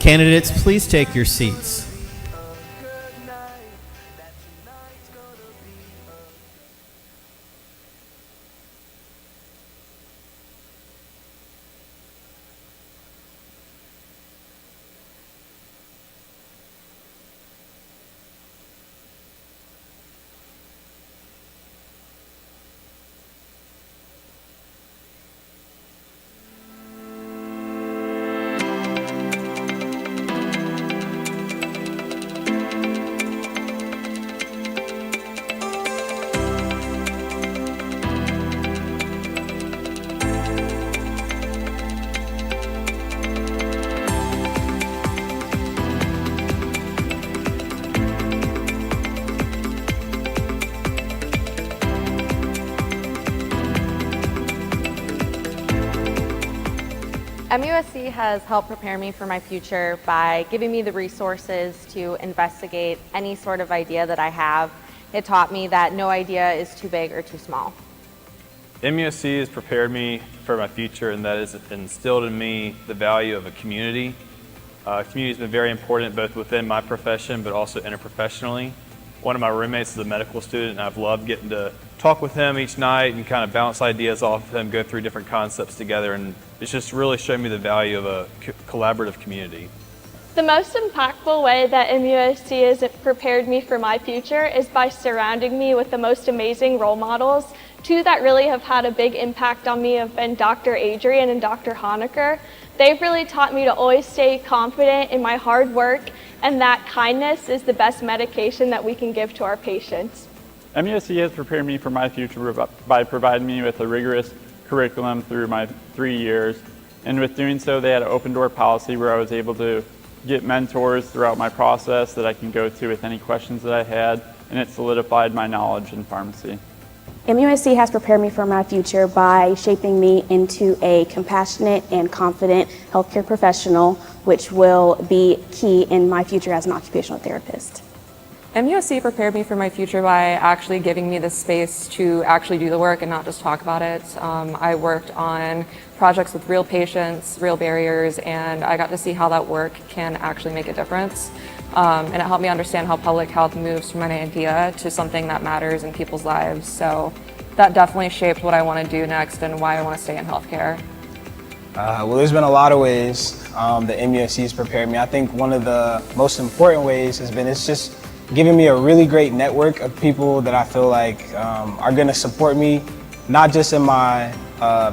Candidates, please take your seats. MUSC has helped prepare me for my future by giving me the resources to investigate any sort of idea that I have. It taught me that no idea is too big or too small. MUSC has prepared me for my future, and that has instilled in me the value of a community. Community has been very important both within my profession but also interprofessionally. One of my roommates is a medical student, and I've loved getting to talk with him each night and kind of bounce ideas off of him, go through different concepts together, and it's just really shown me the value of a collaborative community. The most impactful way that MUSC has prepared me for my future is by surrounding me with the most amazing role models. Two that really have had a big impact on me have been Dr. Adrian and Dr. Honecker. They've really taught me to always stay confident in my hard work, and that kindness is the best medication that we can give to our patients. MUSC has prepared me for my future by providing me with a rigorous curriculum through my 3 years. And with doing so, they had an open door policy where I was able to get mentors throughout my process that I can go to with any questions that I had, and it solidified my knowledge in pharmacy. MUSC has prepared me for my future by shaping me into a compassionate and confident healthcare professional, which will be key in my future as an occupational therapist. MUSC prepared me for my future by actually giving me the space to actually do the work and not just talk about it. I worked on projects with real patients, real barriers, and I got to see how that work can actually make a difference. And it helped me understand how public health moves from an idea to something that matters in people's lives. So that definitely shaped what I want to do next and why I want to stay in healthcare. Well, there's been a lot of ways that MUSC has prepared me. I think one of the most important ways has been it's just giving me a really great network of people that I feel like are going to support me, not just in my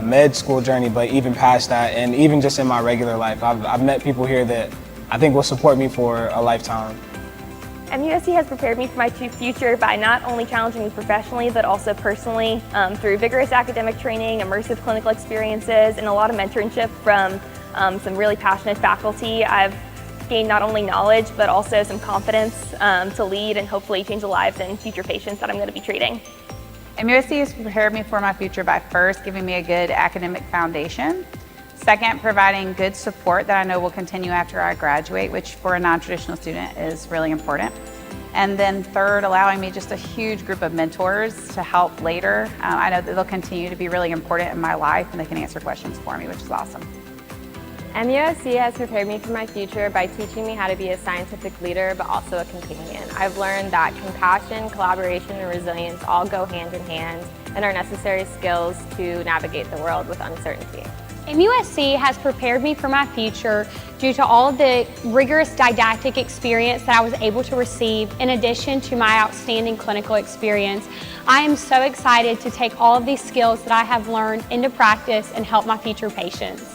med school journey, but even past that, and even just in my regular life. I've met people here that I think will support me for a lifetime. MUSC has prepared me for my future by not only challenging me professionally, but also personally through vigorous academic training, immersive clinical experiences, and a lot of mentorship from some really passionate faculty. I've gained not only knowledge, but also some confidence to lead and hopefully change the lives and future patients that I'm going to be treating. MUSC has prepared me for my future by first giving me a good academic foundation. Second, providing good support that I know will continue after I graduate, which for a non-traditional student is really important. And then third, allowing me just a huge group of mentors to help later. I know that they'll continue to be really important in my life and they can answer questions for me, which is awesome. MUSC has prepared me for my future by teaching me how to be a scientific leader, but also a companion. I've learned that compassion, collaboration, and resilience all go hand in hand and are necessary skills to navigate the world with uncertainty. MUSC has prepared me for my future due to all of the rigorous didactic experience that I was able to receive in addition to my outstanding clinical experience. I am so excited to take all of these skills that I have learned into practice and help my future patients.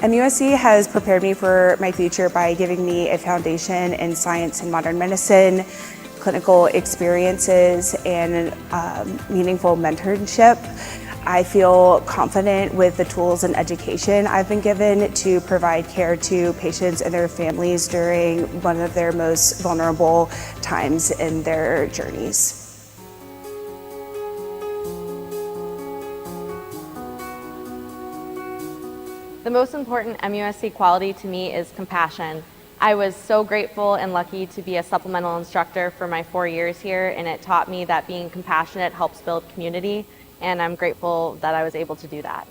MUSC has prepared me for my future by giving me a foundation in science and modern medicine, clinical experiences, and meaningful mentorship. I feel confident with the tools and education I've been given to provide care to patients and their families during one of their most vulnerable times in their journeys. The most important MUSC quality to me is compassion. I was so grateful and lucky to be a supplemental instructor for my 4 years here, and it taught me that being compassionate helps build community, and I'm grateful that I was able to do that.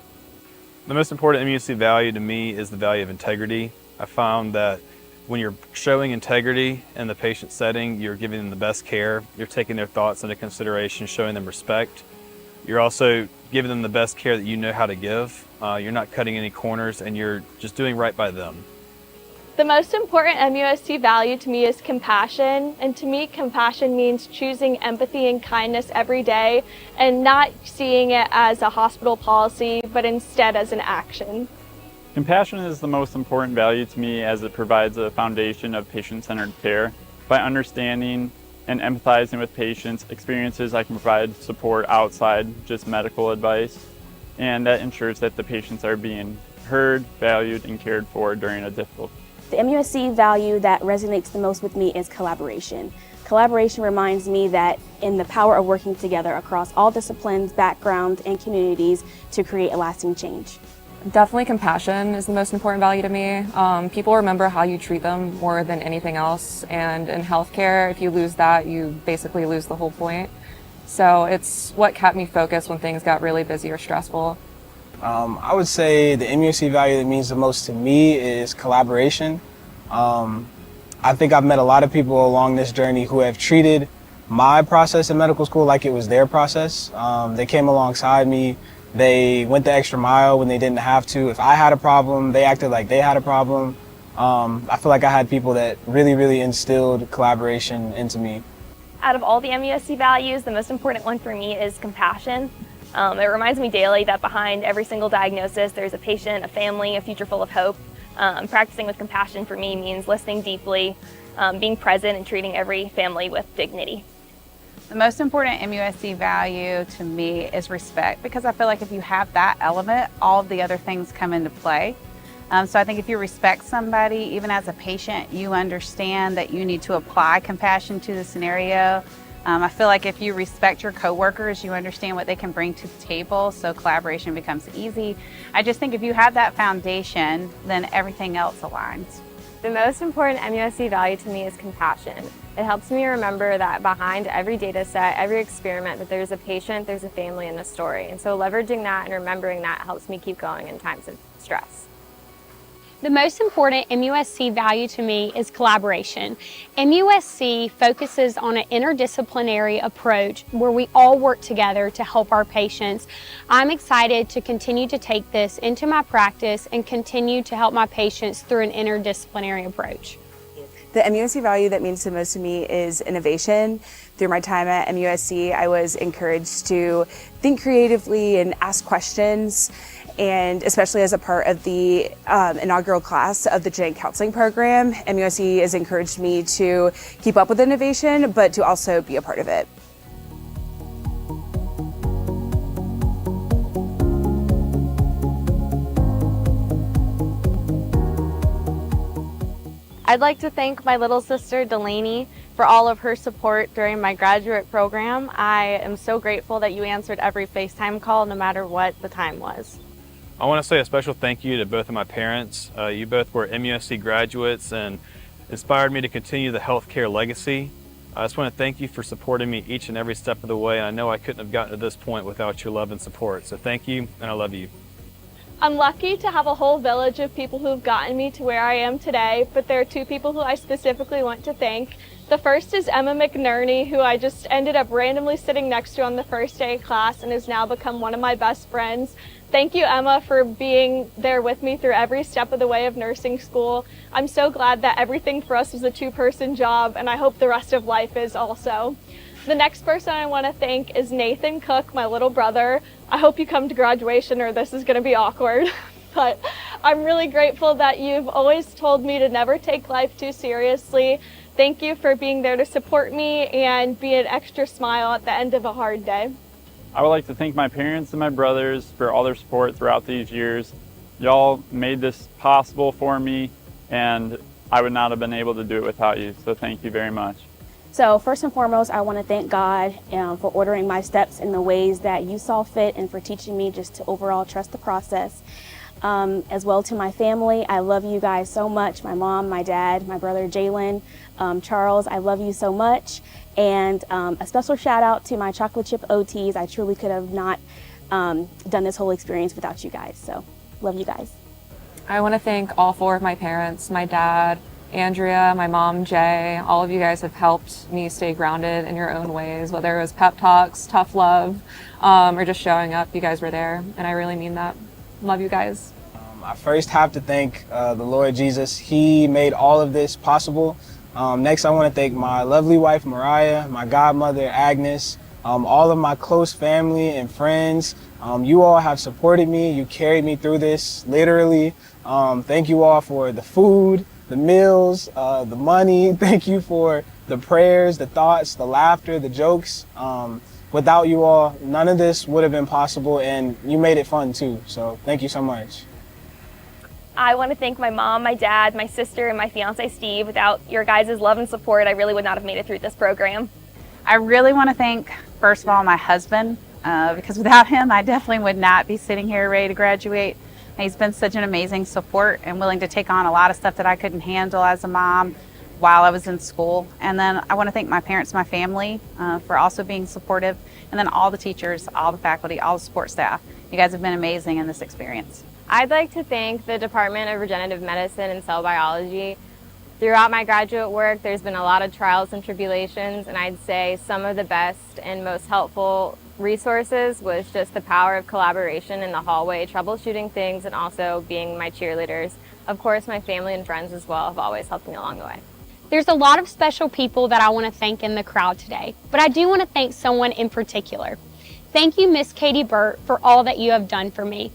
The most important MUSC value to me is the value of integrity. I found that when you're showing integrity in the patient setting, you're giving them the best care, you're taking their thoughts into consideration, showing them respect. You're also giving them the best care that you know how to give. You're not cutting any corners, and you're just doing right by them. The most important MUSC value to me is compassion, and to me compassion means choosing empathy and kindness every day and not seeing it as a hospital policy, but instead as an action. Compassion is the most important value to me as it provides a foundation of patient-centered care. By understanding and empathizing with patients' experiences, I can provide support outside just medical advice, and that ensures that the patients are being heard, valued, and cared for during a difficult time. The MUSC value that resonates the most with me is collaboration. Collaboration reminds me that in the power of working together across all disciplines, backgrounds, and communities to create a lasting change. Definitely compassion is the most important value to me. People remember how you treat them more than anything else, and in healthcare, if you lose that, you basically lose the whole point. So it's what kept me focused when things got really busy or stressful. I would say the MUSC value that means the most to me is collaboration. I think I've met a lot of people along this journey who have treated my process in medical school like it was their process. They came alongside me. They went the extra mile when they didn't have to. If I had a problem, they acted like they had a problem. I feel like I had people that really instilled collaboration into me. Out of all the MUSC values, the most important one for me is compassion. It reminds me daily that behind every single diagnosis, there's a patient, a family, a future full of hope. Practicing with compassion for me means listening deeply, being present, and treating every family with dignity. The most important MUSC value to me is respect, because I feel like if you have that element, all of the other things come into play. So I think if you respect somebody, even as a patient, you understand that you need to apply compassion to the scenario. I feel like if you respect your coworkers, you understand what they can bring to the table, so collaboration becomes easy. I just think if you have that foundation, then everything else aligns. The most important MUSC value to me is compassion. It helps me remember that behind every data set, every experiment, that there's a patient, there's a family, and a story. And so leveraging that and remembering that helps me keep going in times of stress. The most important MUSC value to me is collaboration. MUSC focuses on an interdisciplinary approach where we all work together to help our patients. I'm excited to continue to take this into my practice and continue to help my patients through an interdisciplinary approach. The MUSC value that means the most to me is innovation. Through my time at MUSC, I was encouraged to think creatively and ask questions, and especially as a part of the inaugural class of the genetic counseling program, MUSC has encouraged me to keep up with innovation, but to also be a part of it. I'd like to thank my little sister Delaney for all of her support during my graduate program. I am so grateful that you answered every FaceTime call no matter what the time was. I want to say a special thank you to both of my parents. You both were MUSC graduates and inspired me to continue the healthcare legacy. I just want to thank you for supporting me each and every step of the way. I know I couldn't have gotten to this point without your love and support. So thank you, and I love you. I'm lucky to have a whole village of people who have gotten me to where I am today, but there are two people who I specifically want to thank. The first is Emma McNerney, who I just ended up randomly sitting next to on the first day of class and has now become one of my best friends. Thank you, Emma, for being there with me through every step of the way of nursing school. I'm so glad that everything for us was a two-person job, and I hope the rest of life is also. The next person I want to thank is Nathan Cook, my little brother. I hope you come to graduation or this is going to be awkward. But I'm really grateful that you've always told me to never take life too seriously. Thank you for being there to support me and be an extra smile at the end of a hard day. I would like to thank my parents and my brothers for all their support throughout these years. Y'all made this possible for me, and I would not have been able to do it without you, so thank you very much. So first and foremost, I want to thank God for ordering my steps in the ways that you saw fit and for teaching me just to overall trust the process. As well to my family, I love you guys so much. My mom, my dad, my brother Jalen, Charles, I love you so much. And a special shout out to my chocolate chip OTs. I truly could have not done this whole experience without you guys. So love you guys. I want to thank all 4 of my parents, my dad, Andrea, my mom, Jay. All of you guys have helped me stay grounded in your own ways, whether it was pep talks, tough love, or just showing up. You guys were there, and I really mean that. Love you guys. I first have to thank the Lord Jesus. He made all of this possible. Next, I want to thank my lovely wife, Mariah, my godmother, Agnes, all of my close family and friends. You all have supported me. You carried me through this, literally. Thank you all for the food, the meals, the money. Thank you for the prayers, the thoughts, the laughter, the jokes. Without you all, none of this would have been possible, and you made it fun too. So thank you so much. I want to thank my mom, my dad, my sister, and my fiance Steve. Without your guys' love and support, I really would not have made it through this program. I really want to thank, first of all, my husband, because without him, I definitely would not be sitting here ready to graduate. He's been such an amazing support and willing to take on a lot of stuff that I couldn't handle as a mom while I was in school. And then I want to thank my parents, my family, for also being supportive, and then all the teachers, all the faculty, all the support staff. You guys have been amazing in this experience. I'd like to thank the Department of Regenerative Medicine and Cell Biology. Throughout my graduate work, there's been a lot of trials and tribulations, and I'd say some of the best and most helpful resources was just the power of collaboration in the hallway, troubleshooting things, and also being my cheerleaders. Of course, my family and friends as well have always helped me along the way. There's a lot of special people that I want to thank in the crowd today, but I do want to thank someone in particular. Thank you, Miss Katie Burt, for all that you have done for me.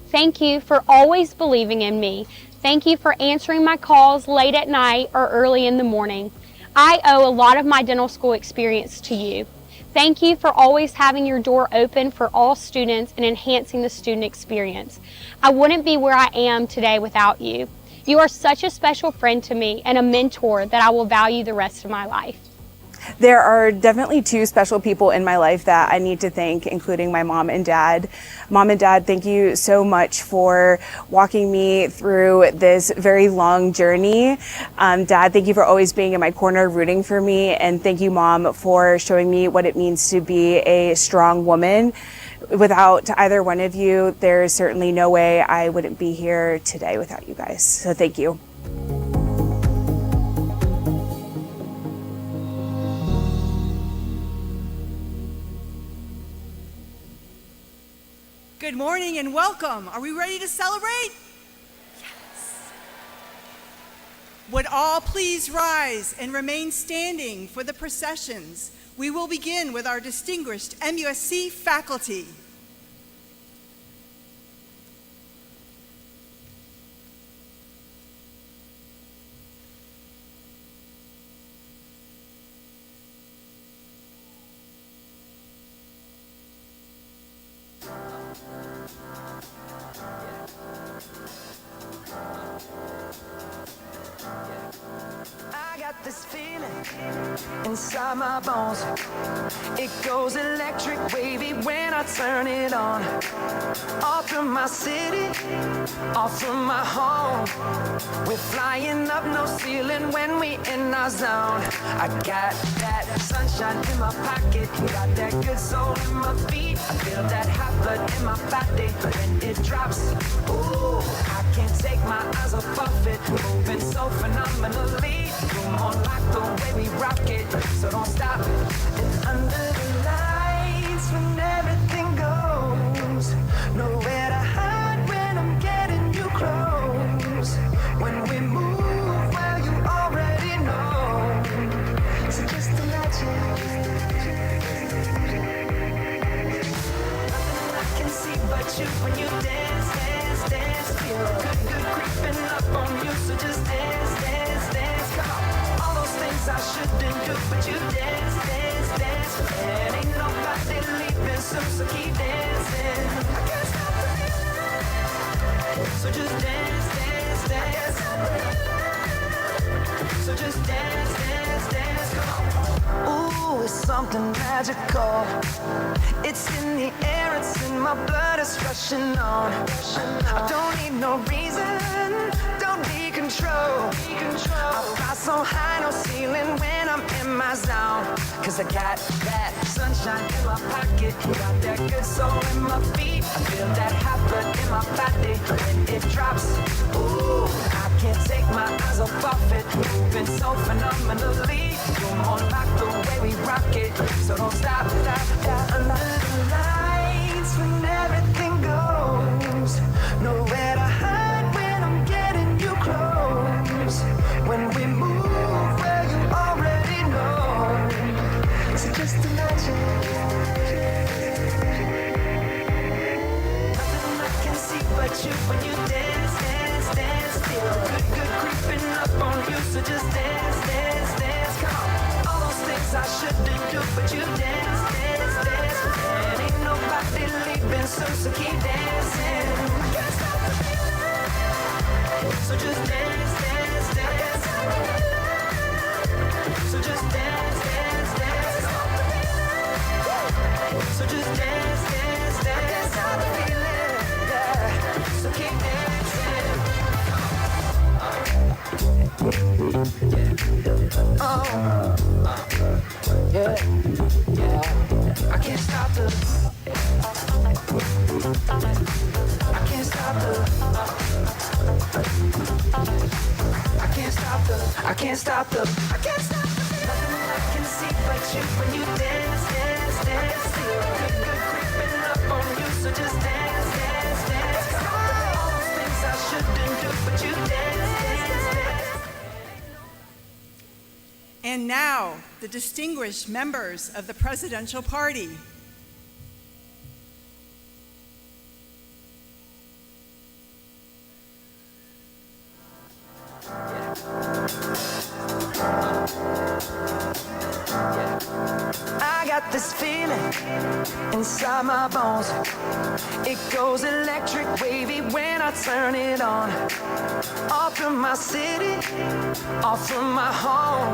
Thank you for always believing in me. Thank you for answering my calls late at night or early in the morning. I owe a lot of my dental school experience to you. Thank you for always having your door open for all students and enhancing the student experience. I wouldn't be where I am today without you. You are such a special friend to me and a mentor that I will value the rest of my life. There are definitely 2 special people in my life that I need to thank, including my mom and dad. Mom and dad, thank you so much for walking me through this very long journey. Dad, thank you for always being in my corner, rooting for me. And thank you, Mom, for showing me what it means to be a strong woman. Without either one of you, there's certainly no way I wouldn't be here today without you guys. So thank you. Good morning and welcome. Are we ready to celebrate? Yes. Would all please rise and remain standing for the processions? We will begin with our distinguished MUSC faculty. I got this feeling inside my bones. It goes electric wavy when I turn it on. Off from my city, off from my home. We're flying up, no ceiling when we in our zone. I got that sunshine in my pocket, got that good soul in my feet. I feel that hot blood in my body when it drops. Ooh, I can't take my eyes off of it, moving so phenomenally. You're more like the way we rock it, so don't stop. And under the lights when everything goes, nowhere to hide when I'm getting you close. When we move, well, you already know. So just imagine. Nothing I can see but you when you dance, dance, dance. Feel good creeping up on you, so just dance, dance, dance. Come on. All those things I shouldn't do, but you dance, dance, dance. And ain't nobody leaving soon, so keep dancing. I can't stop the feeling. So just dance, dance, dance. So just dance, dance, dance. Come on. Ooh, it's something magical. It's in the air, it's in my blood, it's rushing on. I don't need no reason, don't need control. I fly so high, no ceiling when I'm in in my zone. Cause I got that sunshine in my pocket, got that good soul in my feet. I feel that hot blood in my body when it drops. Ooh, I can't take my eyes off it, moving so phenomenally. You're more like the way we rock it, so don't stop, stop, stop. Under the lights when everything goes, nowhere to hide when I'm getting you close. When we move, well, you already know. So just imagine. Nothing I can see but you when you dance, dance, dance. Feel good, good creeping up on you. So just dance, dance, dance. Come on. All those things I shouldn't do, but you dance, dance, dance. And ain't nobody leaving soon, so keep dancing. I can't stop the feeling. So just dance, dance, dance. So just dance, dance, dance. So just dance, dance, dance. Stop the feeling, yeah. So keep dancing. Oh, yeah, yeah. I can't stop the. I can't stop the. I can't stop the. I can't stop the. I can't stop the. Nothing I can see but you when you dance, dance, dance. Feel good, good creeping up on you, so just dance, dance, dance. Come on, all those things I shouldn't do, but you dance, dance, dance. And now, the distinguished members of the presidential party. I got this feeling inside my bones. It goes electric wavy when I turn it on. Off from my city, off from my home.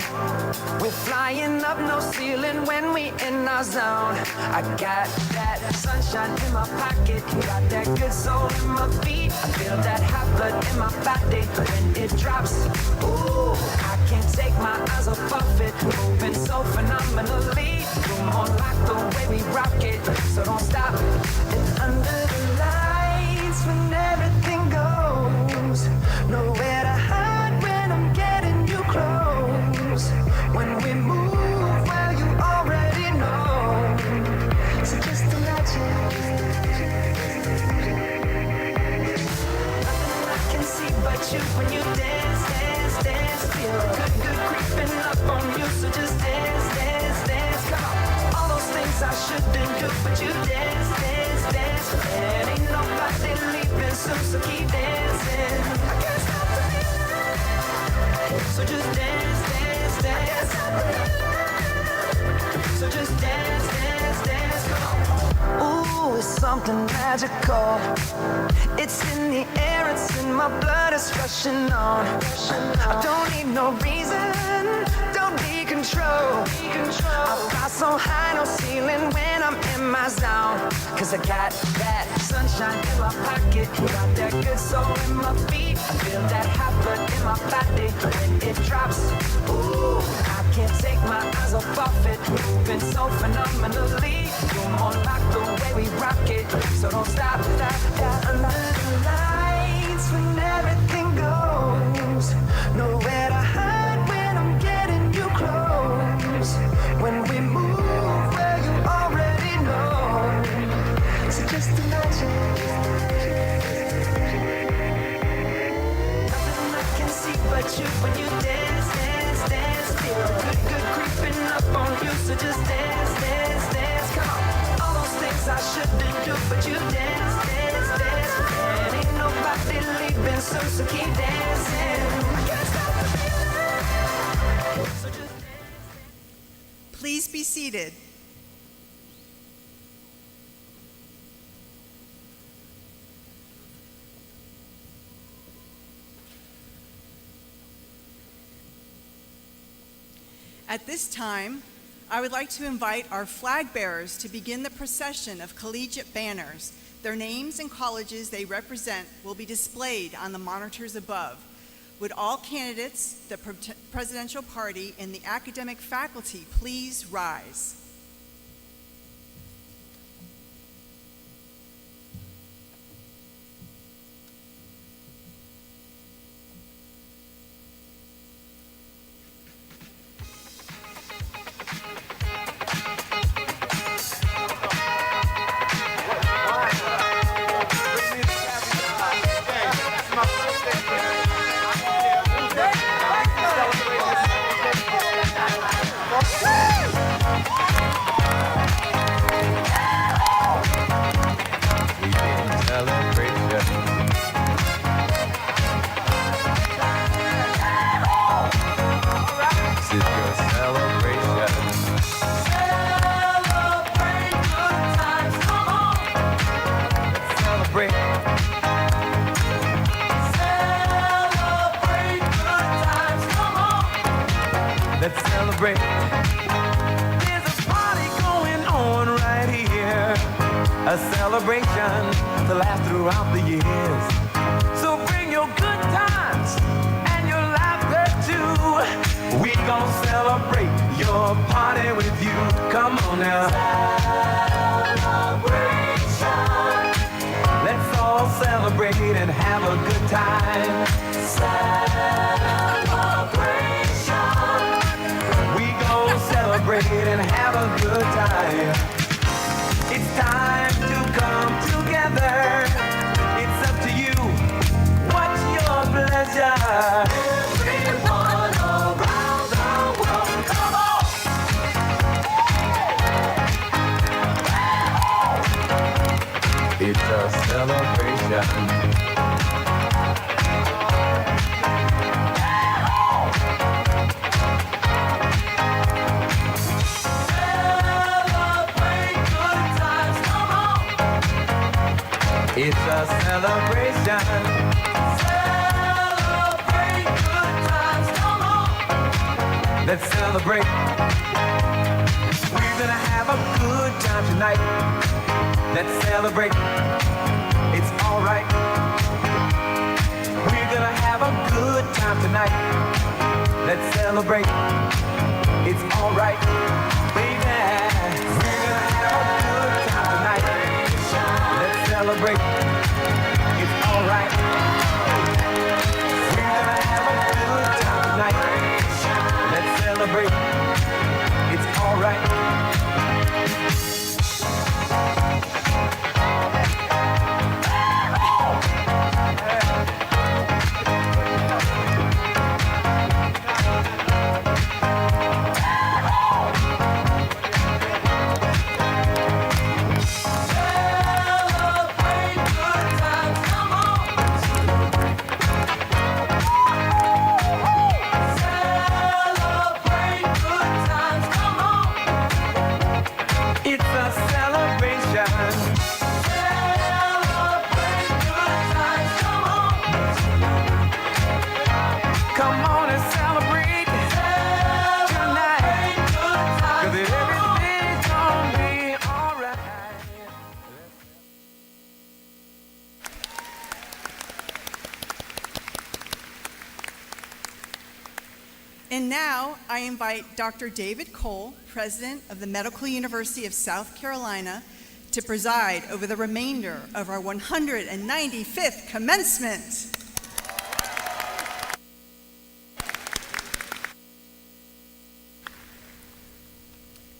We're flying up, no ceiling when we in our zone. I got that sunshine in my pocket, got that good soul in my feet. I feel that hot blood in my body when it drops. Ooh, I can't take my eyes off it, moving so phenomenally. You're more like the way we rock it, so don't stop. And under the lights when everything goes, nowhere to hide when I'm getting you close. When we move, well, you already know. So just imagine. Nothing I can see but you when you dance, dance, dance. Feel good, good creeping up on you, so just dance, dance, dance. Come on, all those things I shouldn't do, but you dance, dance, dance. And ain't nobody leaving soon, so keep dancing. I can't stop the feeling. So just dance, dance, dance. So just dance, dance, dance. Come on. Ooh, it's something magical. It's in the air, it's in my blood, it's rushing on. I don't need no reason, don't need control. I fly so high, no ceiling when I'm in my zone. Cause I got that sunshine in my pocket, got that good soul in my feet. I feel that hot blood in my body when it drops. Ooh, I can't take my eyes off it, moving so phenomenally. You're more like the way we rock it, so don't stop, stop, stop. Under the lights when everything goes, nowhere to hide when I'm getting you close. When we move, well, you already know. So just imagine. Nothing I can see but you when you dance, dance, dance. Feel good, good creeping up on you, so just dance, dance, dance. Come on, all those things I shouldn't do, but you dance, dance, dance. And ain't nobody leaving soon, so keep dancing. I can't stop the feeling. So just dance. Please be seated. At this time, I would like to invite our flag bearers to begin the procession of collegiate banners. Their names and colleges they represent will be displayed on the monitors above. Would all candidates, the presidential party, and the academic faculty please rise? Let's celebrate. There's a party going on right here, a celebration to last throughout the years. So bring your good times and your laughter too. We gon' celebrate your party with you. Come on now. Celebration. Let's all celebrate and have a good time. Celebration. Celebrate and have a good time. It's time to come together. It's up to you. What's your pleasure? Everyone around the world, come on! It's a celebration. It's a celebration. Celebrate good times, come on. Let's celebrate. We're gonna have a good time tonight. Let's celebrate. It's alright. We're gonna have a good time tonight. Let's celebrate. It's alright. Baby, we're gonna have a good time tonight. Let's celebrate. It's alright. We're gonna have a good time tonight. Let's celebrate. It's alright. And now I invite Dr. David Cole, President of the Medical University of South Carolina, to preside over the remainder of our 195th commencement.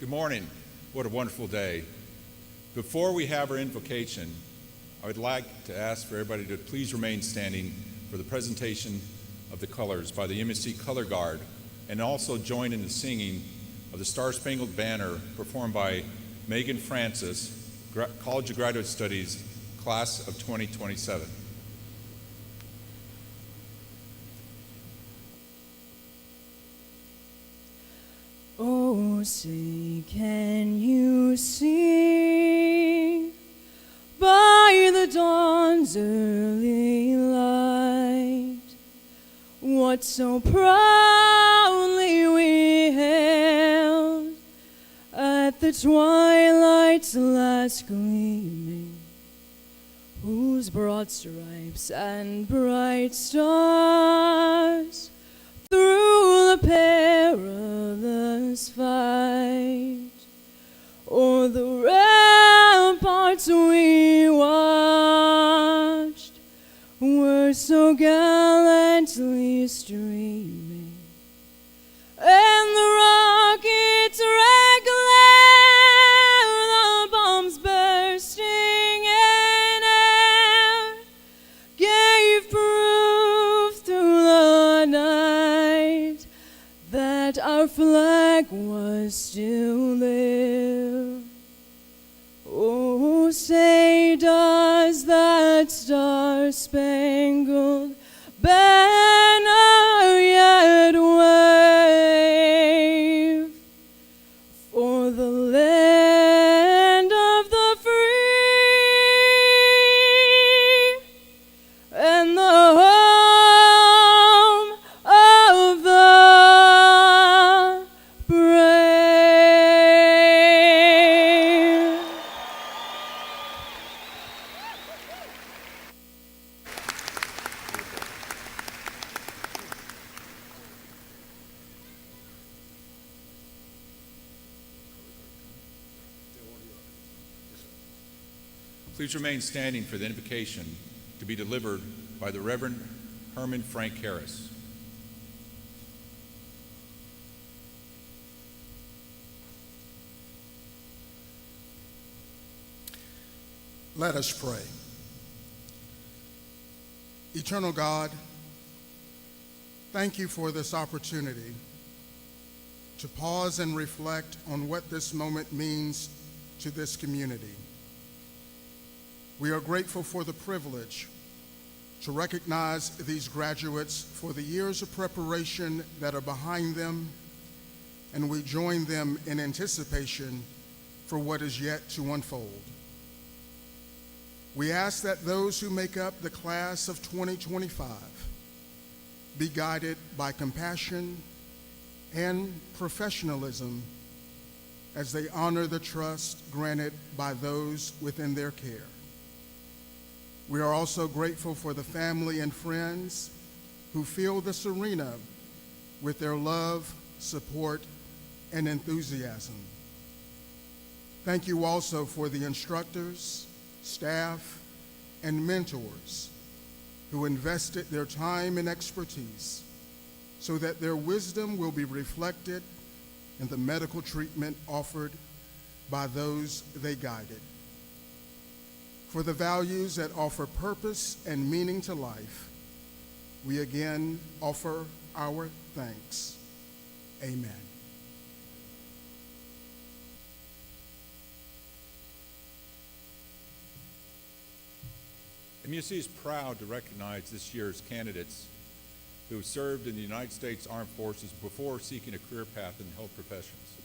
Good morning. What a wonderful day. Before we have our invocation, I would like to ask for everybody to please remain standing for the presentation of the colors by the MUSC Color Guard, and also join in the singing of the Star Spangled Banner performed by Megan Francis, College of Graduate Studies, Class of 2027. Oh, say, can you see by the dawn's early light what so proudly we hailed at the twilight's last gleaming, whose broad stripes and bright stars through the perilous fight o'er the ramparts we watched were so gallantly streaming, and the rockets' red glare, the bombs bursting in air, gave proof through the night that our flag was still there. Oh, say does that star-spangled banner yet wave for the land of the free and the home of the brave? Please remain standing for the invocation to be delivered by the Reverend Herman Frank Harris. Let us pray. Eternal God, thank you for this opportunity to pause and reflect on what this moment means to this community. We are grateful for the privilege to recognize these graduates for the years of preparation that are behind them, and we join them in anticipation for what is yet to unfold. We ask that those who make up the class of 2025 be guided by compassion and professionalism as they honor the trust granted by those within their care. We are also grateful for the family and friends who fill this arena with their love, support, and enthusiasm. Thank you also for the instructors, staff, and mentors who invested their time and expertise so that their wisdom will be reflected in the medical treatment offered by those they guided. For the values that offer purpose and meaning to life, we again offer our thanks. Amen. MUSC is proud to recognize this year's candidates who served in the United States Armed Forces before seeking a career path in health professions.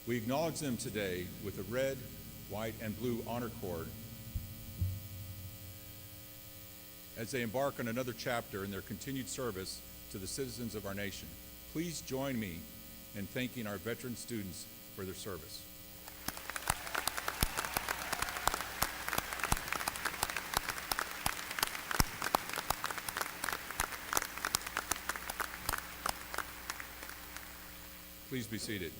We acknowledge them today with a red, white, and blue honor cord as they embark on another chapter in their continued service to the citizens of our nation. Please join me in thanking our veteran students for their service. Please be seated.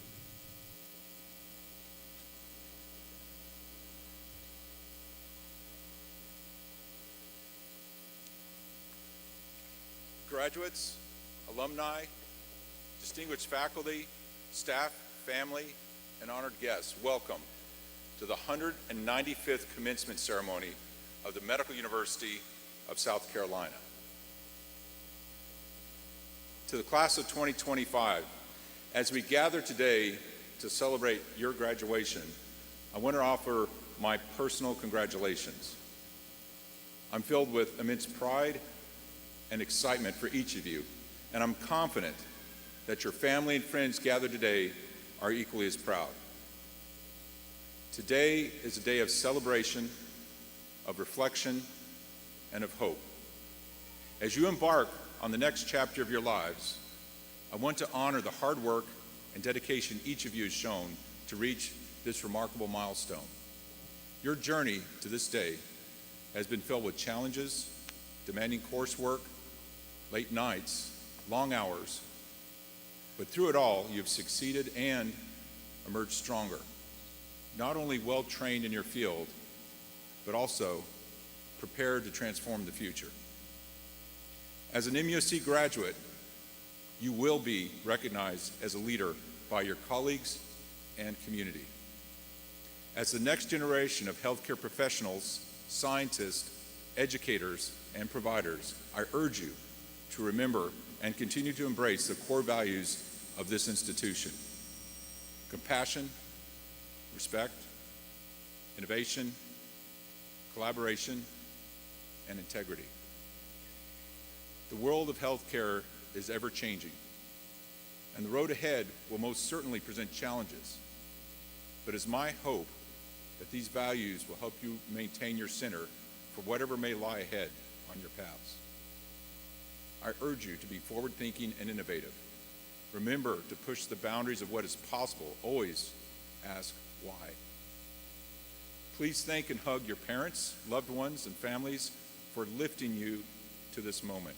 Graduates, alumni, distinguished faculty, staff, family, and honored guests, welcome to the 195th commencement ceremony of the Medical University of South Carolina. To the class of 2025, as we gather today to celebrate your graduation, I want to offer my personal congratulations. I'm filled with immense pride and excitement for each of you, and I'm confident that your family and friends gathered today are equally as proud. Today is a day of celebration, of reflection, and of hope. As you embark on the next chapter of your lives, I want to honor the hard work and dedication each of you has shown to reach this remarkable milestone. Your journey to this day has been filled with challenges, demanding coursework, late nights, long hours, but through it all, you've succeeded and emerged stronger. Not only well-trained in your field, but also prepared to transform the future. As an MUSC graduate, you will be recognized as a leader by your colleagues and community. As the next generation of healthcare professionals, scientists, educators, and providers, I urge you to remember and continue to embrace the core values of this institution: compassion, respect, innovation, collaboration, and integrity. The world of healthcare is ever-changing, and the road ahead will most certainly present challenges. But it's my hope that these values will help you maintain your center for whatever may lie ahead on your paths. I urge you to be forward-thinking and innovative. Remember to push the boundaries of what is possible. Always ask why. Please thank and hug your parents, loved ones, and families for lifting you to this moment.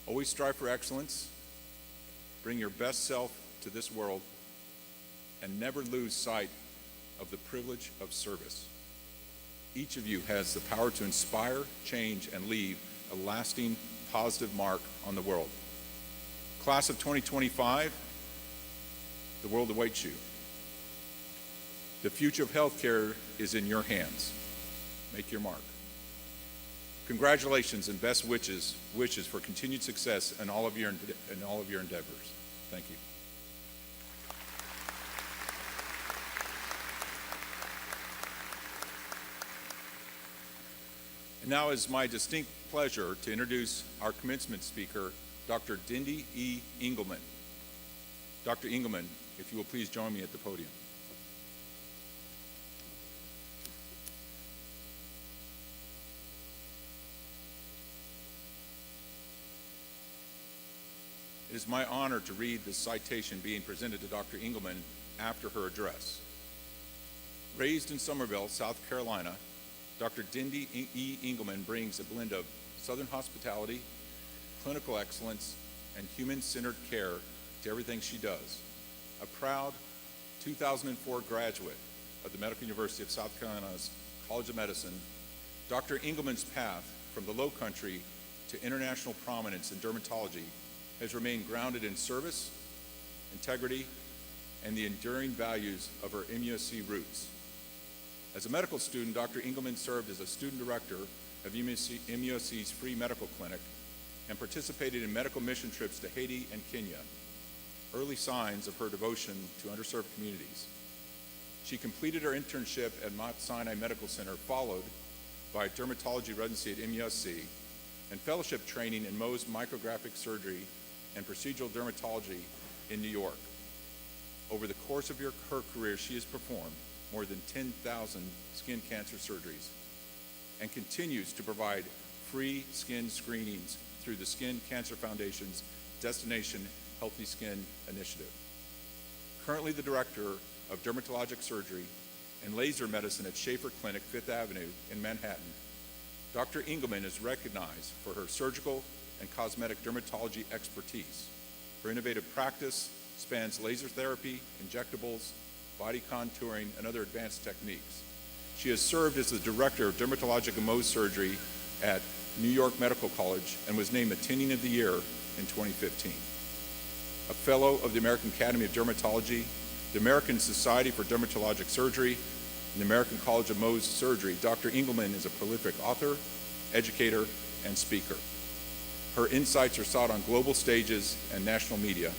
Always strive for excellence, bring your best self to this world, and never lose sight of the privilege of service. Each of you has the power to inspire, change, and leave a lasting, positive mark on the world. Class of 2025, the world awaits you. The future of healthcare is in your hands. Make your mark. Congratulations and best wishes for continued success in all of your endeavors. Thank you. And now it's my distinct pleasure to introduce our commencement speaker, Dr. Dindy E. Engelman. Dr. Engelman, if you will please join me at the podium. It is my honor to read the citation being presented to Dr. Engelman after her address. Raised in Summerville, South Carolina, Dr. Dindy E. Engelman brings a blend of Southern hospitality, clinical excellence, and human-centered care to everything she does. A proud 2004 graduate of the Medical University of South Carolina's College of Medicine, Dr. Engelman's path from the Low Country to international prominence in dermatology has remained grounded in service, integrity, and the enduring values of her MUSC roots. As a medical student, Dr. Engelman served as a student director of MUSC's free medical clinic and participated in medical mission trips to Haiti and Kenya, early signs of her devotion to underserved communities. She completed her internship at Mount Sinai Medical Center, followed by dermatology residency at MUSC and fellowship training in Mohs micrographic surgery and procedural dermatology in New York. Over the course of her career, she has performed more than 10,000 skin cancer surgeries and continues to provide free skin screenings through the Skin Cancer Foundation's Destination Healthy Skin initiative. Currently the director of dermatologic surgery and laser medicine at Schaefer Clinic, 5th Avenue in Manhattan, Dr. Engelman is recognized for her surgical and cosmetic dermatology expertise. Her innovative practice spans laser therapy, injectables, body contouring, and other advanced techniques. She has served as the director of dermatologic and Mohs surgery at New York Medical College and was named Attending of the Year in 2015. A fellow of the American Academy of Dermatology, the American Society for Dermatologic Surgery, and the American College of Mohs Surgery, Dr. Engelman is a prolific author, educator, and speaker. Her insights are sought on global stages and national media,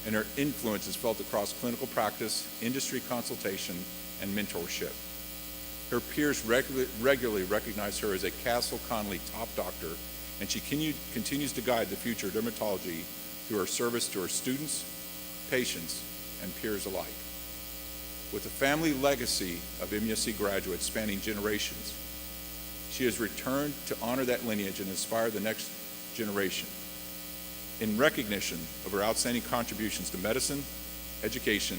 and her influence is felt across clinical practice, industry consultation, and mentorship. Her peers regularly recognize her as a Castle Connolly top doctor, and she continues to guide the future of dermatology through her service to her students, patients, and peers alike. With a family legacy of MUSC graduates spanning generations, she has returned to honor that lineage and inspire the next generation. In recognition of her outstanding contributions to medicine, education,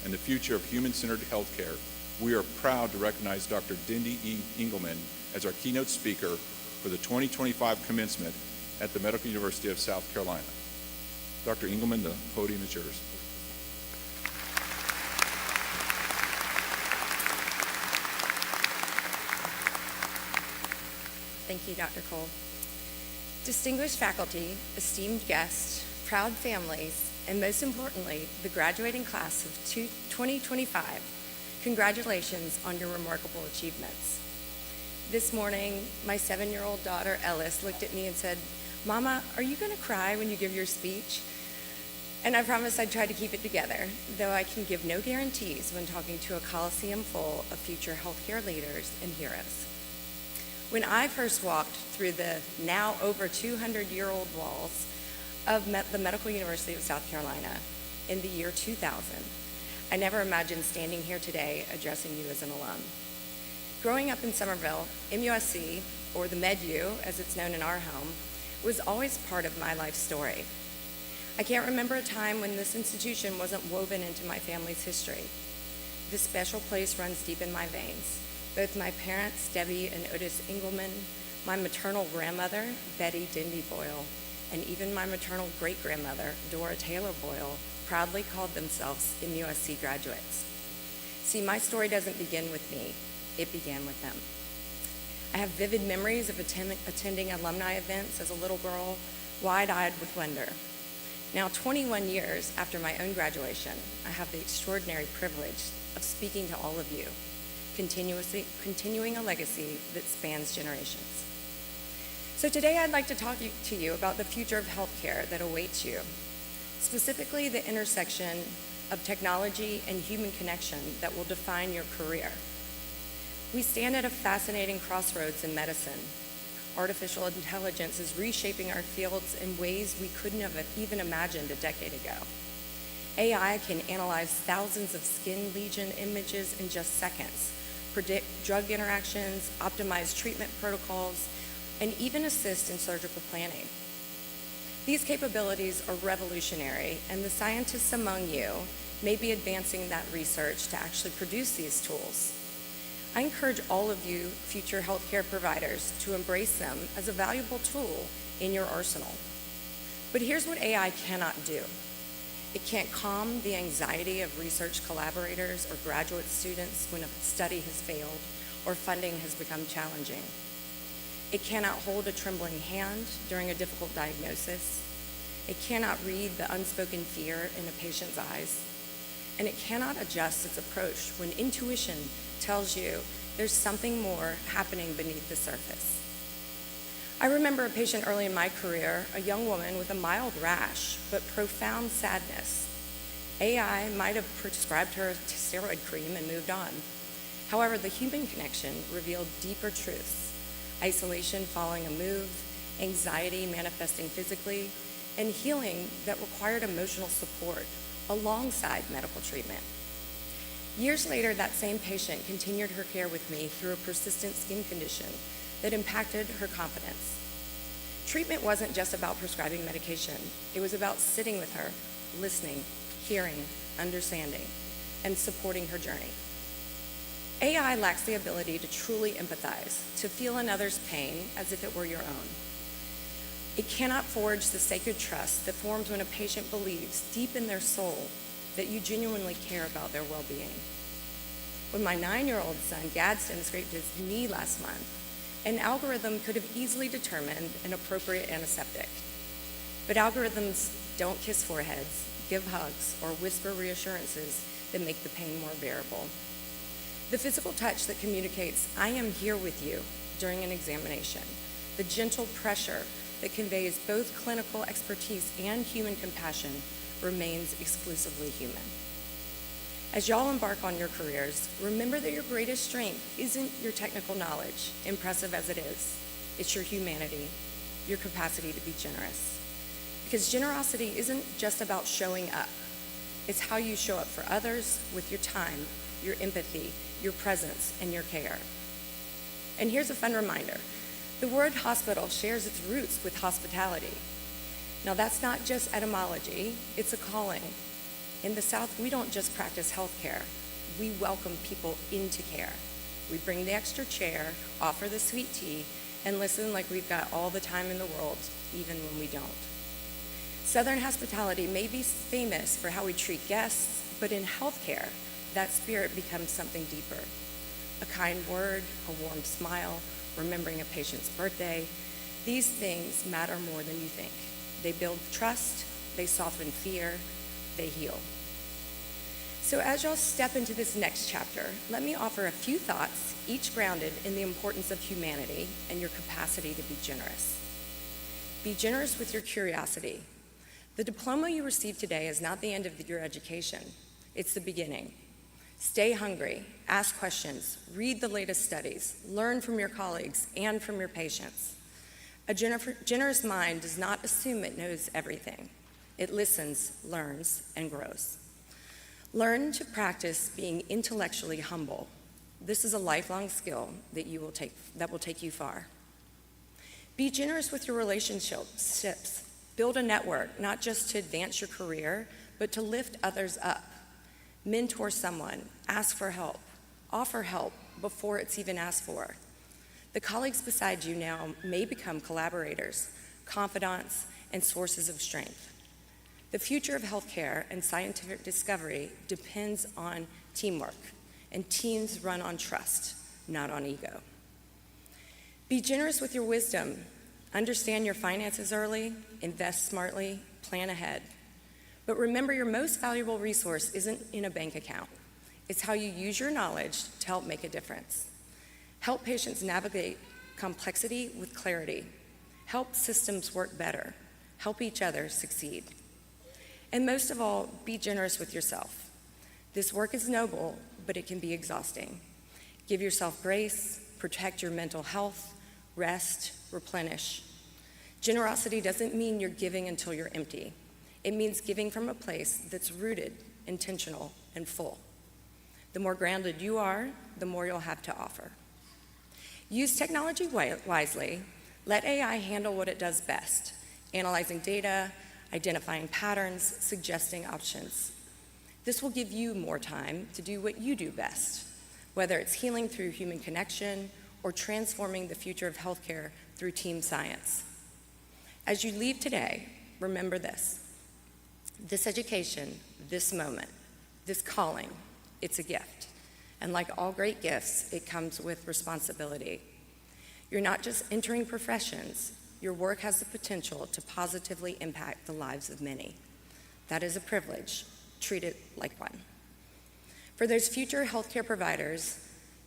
and the future of human-centered healthcare, we are proud to recognize Dr. Dindy E. Engelman as our keynote speaker for the 2025 commencement at the Medical University of South Carolina. Dr. Engelman, the podium is yours. Thank you, Dr. Cole. Distinguished faculty, esteemed guests, proud families, and most importantly, the graduating class of 2025, congratulations on your remarkable achievements. This morning, my 7-year-old daughter, Ellis, looked at me and said, "Mama, are you going to cry when you give your speech?" And I promised I'd try to keep it together, though I can give no guarantees when talking to a Coliseum full of future healthcare leaders and heroes. When I first walked through the now over 200-year-old walls of the Medical University of South Carolina in the year 2000, I never imagined standing here today addressing you as an alum. Growing up in Somerville, MUSC, or the MedU as it's known in our home, was always part of my life story. I can't remember a time when this institution wasn't woven into my family's history. This special place runs deep in my veins. Both my parents, Debbie and Otis Engelman, my maternal grandmother, Betty Dindy Boyle, and even my maternal great-grandmother, Dora Taylor Boyle, proudly called themselves MUSC graduates. See, my story doesn't begin with me, it began with them. I have vivid memories of attending alumni events as a little girl, wide-eyed with wonder. Now, 21 years after my own graduation, I have the extraordinary privilege of speaking to all of you, continuing a legacy that spans generations. So today I'd like to talk to you about the future of healthcare that awaits you, specifically the intersection of technology and human connection that will define your career. We stand at a fascinating crossroads in medicine. Artificial intelligence is reshaping our fields in ways we couldn't have even imagined a decade ago. AI can analyze thousands of skin lesion images in just seconds, predict drug interactions, optimize treatment protocols, and even assist in surgical planning. These capabilities are revolutionary, and the scientists among you may be advancing that research to actually produce these tools. I encourage all of you future healthcare providers to embrace them as a valuable tool in your arsenal. But here's what AI cannot do. It can't calm the anxiety of research collaborators or graduate students when a study has failed or funding has become challenging. It cannot hold a trembling hand during a difficult diagnosis. It cannot read the unspoken fear in a patient's eyes. And it cannot adjust its approach when intuition tells you there's something more happening beneath the surface. I remember a patient early in my career, a young woman with a mild rash but profound sadness. AI might have prescribed her steroid cream and moved on. However, the human connection revealed deeper truths: isolation following a move, anxiety manifesting physically, and healing that required emotional support alongside medical treatment. Years later, that same patient continued her care with me through a persistent skin condition that impacted her confidence. Treatment wasn't just about prescribing medication. It was about sitting with her, listening, hearing, understanding, and supporting her journey. AI lacks the ability to truly empathize, to feel another's pain as if it were your own. It cannot forge the sacred trust that forms when a patient believes deep in their soul that you genuinely care about their well-being. When my 9-year-old son Gadsden scraped his knee last month, an algorithm could have easily determined an appropriate antiseptic. But algorithms don't kiss foreheads, give hugs, or whisper reassurances that make the pain more bearable. The physical touch that communicates, "I am here with you," during an examination, the gentle pressure that conveys both clinical expertise and human compassion, remains exclusively human. As y'all embark on your careers, remember that your greatest strength isn't your technical knowledge, impressive as it is. It's your humanity, your capacity to be generous. Because generosity isn't just about showing up. It's how you show up for others with your time, your empathy, your presence, and your care. And here's a fun reminder. The word hospital shares its roots with hospitality. Now, that's not just etymology, it's a calling. In the South, we don't just practice healthcare, we welcome people into care. We bring the extra chair, offer the sweet tea, and listen like we've got all the time in the world, even when we don't. Southern hospitality may be famous for how we treat guests, but in healthcare, that spirit becomes something deeper. A kind word, a warm smile, remembering a patient's birthday, these things matter more than you think. They build trust, they soften fear, they heal. So as y'all step into this next chapter, let me offer a few thoughts, each grounded in the importance of humanity and your capacity to be generous. Be generous with your curiosity. The diploma you receive today is not the end of your education. It's the beginning. Stay hungry, ask questions, read the latest studies, learn from your colleagues and from your patients. A generous mind does not assume it knows everything. It listens, learns, and grows. Learn to practice being intellectually humble. This is a lifelong skill that will take you far. Be generous with your relationships. Build a network, not just to advance your career, but to lift others up. Mentor someone, ask for help, offer help before it's even asked for. The colleagues beside you now may become collaborators, confidants, and sources of strength. The future of healthcare and scientific discovery depends on teamwork, and teams run on trust, not on ego. Be generous with your wisdom. Understand your finances early, invest smartly, plan ahead. But remember, your most valuable resource isn't in a bank account. It's how you use your knowledge to help make a difference. Help patients navigate complexity with clarity. Help systems work better. Help each other succeed. And most of all, be generous with yourself. This work is noble, but it can be exhausting. Give yourself grace, protect your mental health, rest, replenish. Generosity doesn't mean you're giving until you're empty. It means giving from a place that's rooted, intentional, and full. The more grounded you are, the more you'll have to offer. Use technology wisely. Let AI handle what it does best, analyzing data, identifying patterns, suggesting options. This will give you more time to do what you do best, whether it's healing through human connection or transforming the future of healthcare through team science. As you leave today, remember this. This education, this moment, this calling, it's a gift. And like all great gifts, it comes with responsibility. You're not just entering professions, your work has the potential to positively impact the lives of many. That is a privilege. Treat it like one. For those future healthcare providers,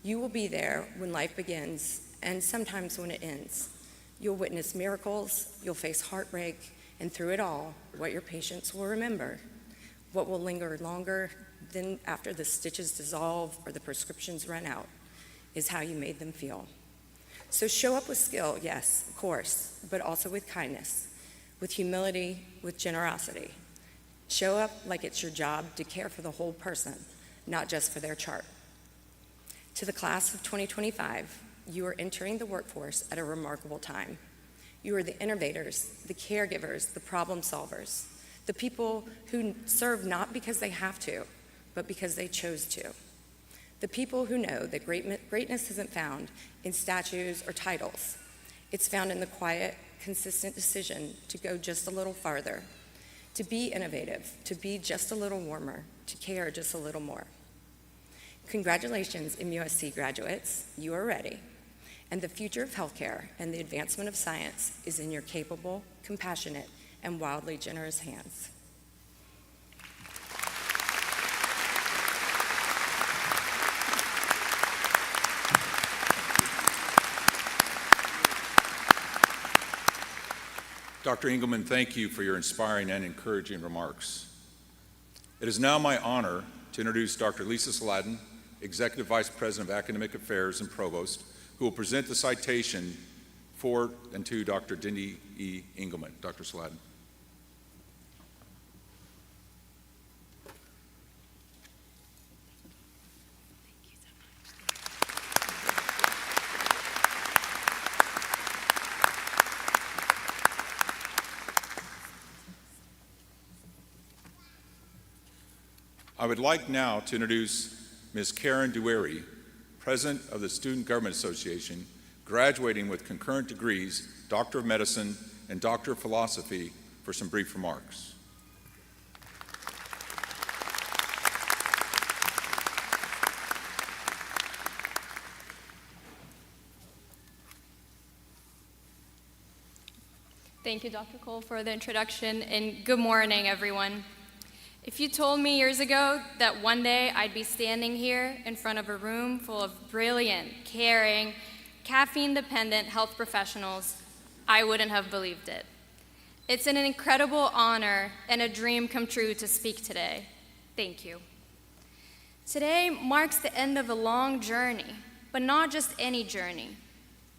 you will be there when life begins and sometimes when it ends. You'll witness miracles, you'll face heartbreak, and through it all, what your patients will remember, what will linger longer than after the stitches dissolve or the prescriptions run out, is how you made them feel. So show up with skill, yes, of course, but also with kindness, with humility, with generosity. Show up like it's your job to care for the whole person, not just for their chart. To the class of 2025, you are entering the workforce at a remarkable time. You are the innovators, the caregivers, the problem solvers, the people who serve not because they have to, but because they chose to. The people who know that greatness isn't found in statues or titles. It's found in the quiet, consistent decision to go just a little farther, to be innovative, to be just a little warmer, to care just a little more. Congratulations, MUSC graduates, you are ready. And the future of healthcare and the advancement of science is in your capable, compassionate, and wildly generous hands. Dr. Engelman, thank you for your inspiring and encouraging remarks. It is now my honor to introduce Dr. Lisa Sladden, Executive Vice President of Academic Affairs and Provost, who will present the citation for and to Dr. Dindy E. Engelman. Dr. Sladden. I would like now to introduce Ms. Karen Duary, President of the Student Government Association, graduating with concurrent degrees, Doctor of Medicine and Doctor of Philosophy, for some brief remarks. Thank you, Dr. Cole, for the introduction, and good morning, everyone. If you told me years ago that one day I'd be standing here in front of a room full of brilliant, caring, caffeine-dependent health professionals, I wouldn't have believed it. It's an incredible honor and a dream come true to speak today. Thank you. Today marks the end of a long journey, but not just any journey,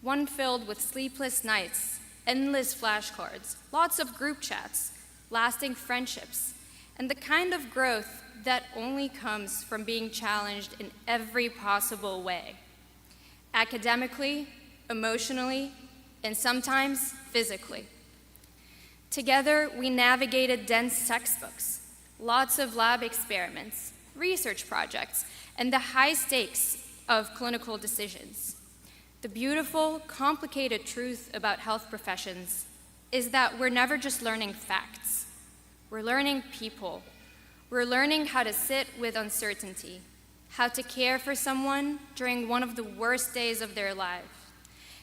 one filled with sleepless nights, endless flashcards, lots of group chats, lasting friendships, and the kind of growth that only comes from being challenged in every possible way. Academically, emotionally, and sometimes physically. Together, we navigated dense textbooks, lots of lab experiments, research projects, and the high stakes of clinical decisions. The beautiful, complicated truth about health professions is that we're never just learning facts. We're learning people. We're learning how to sit with uncertainty, how to care for someone during one of the worst days of their life,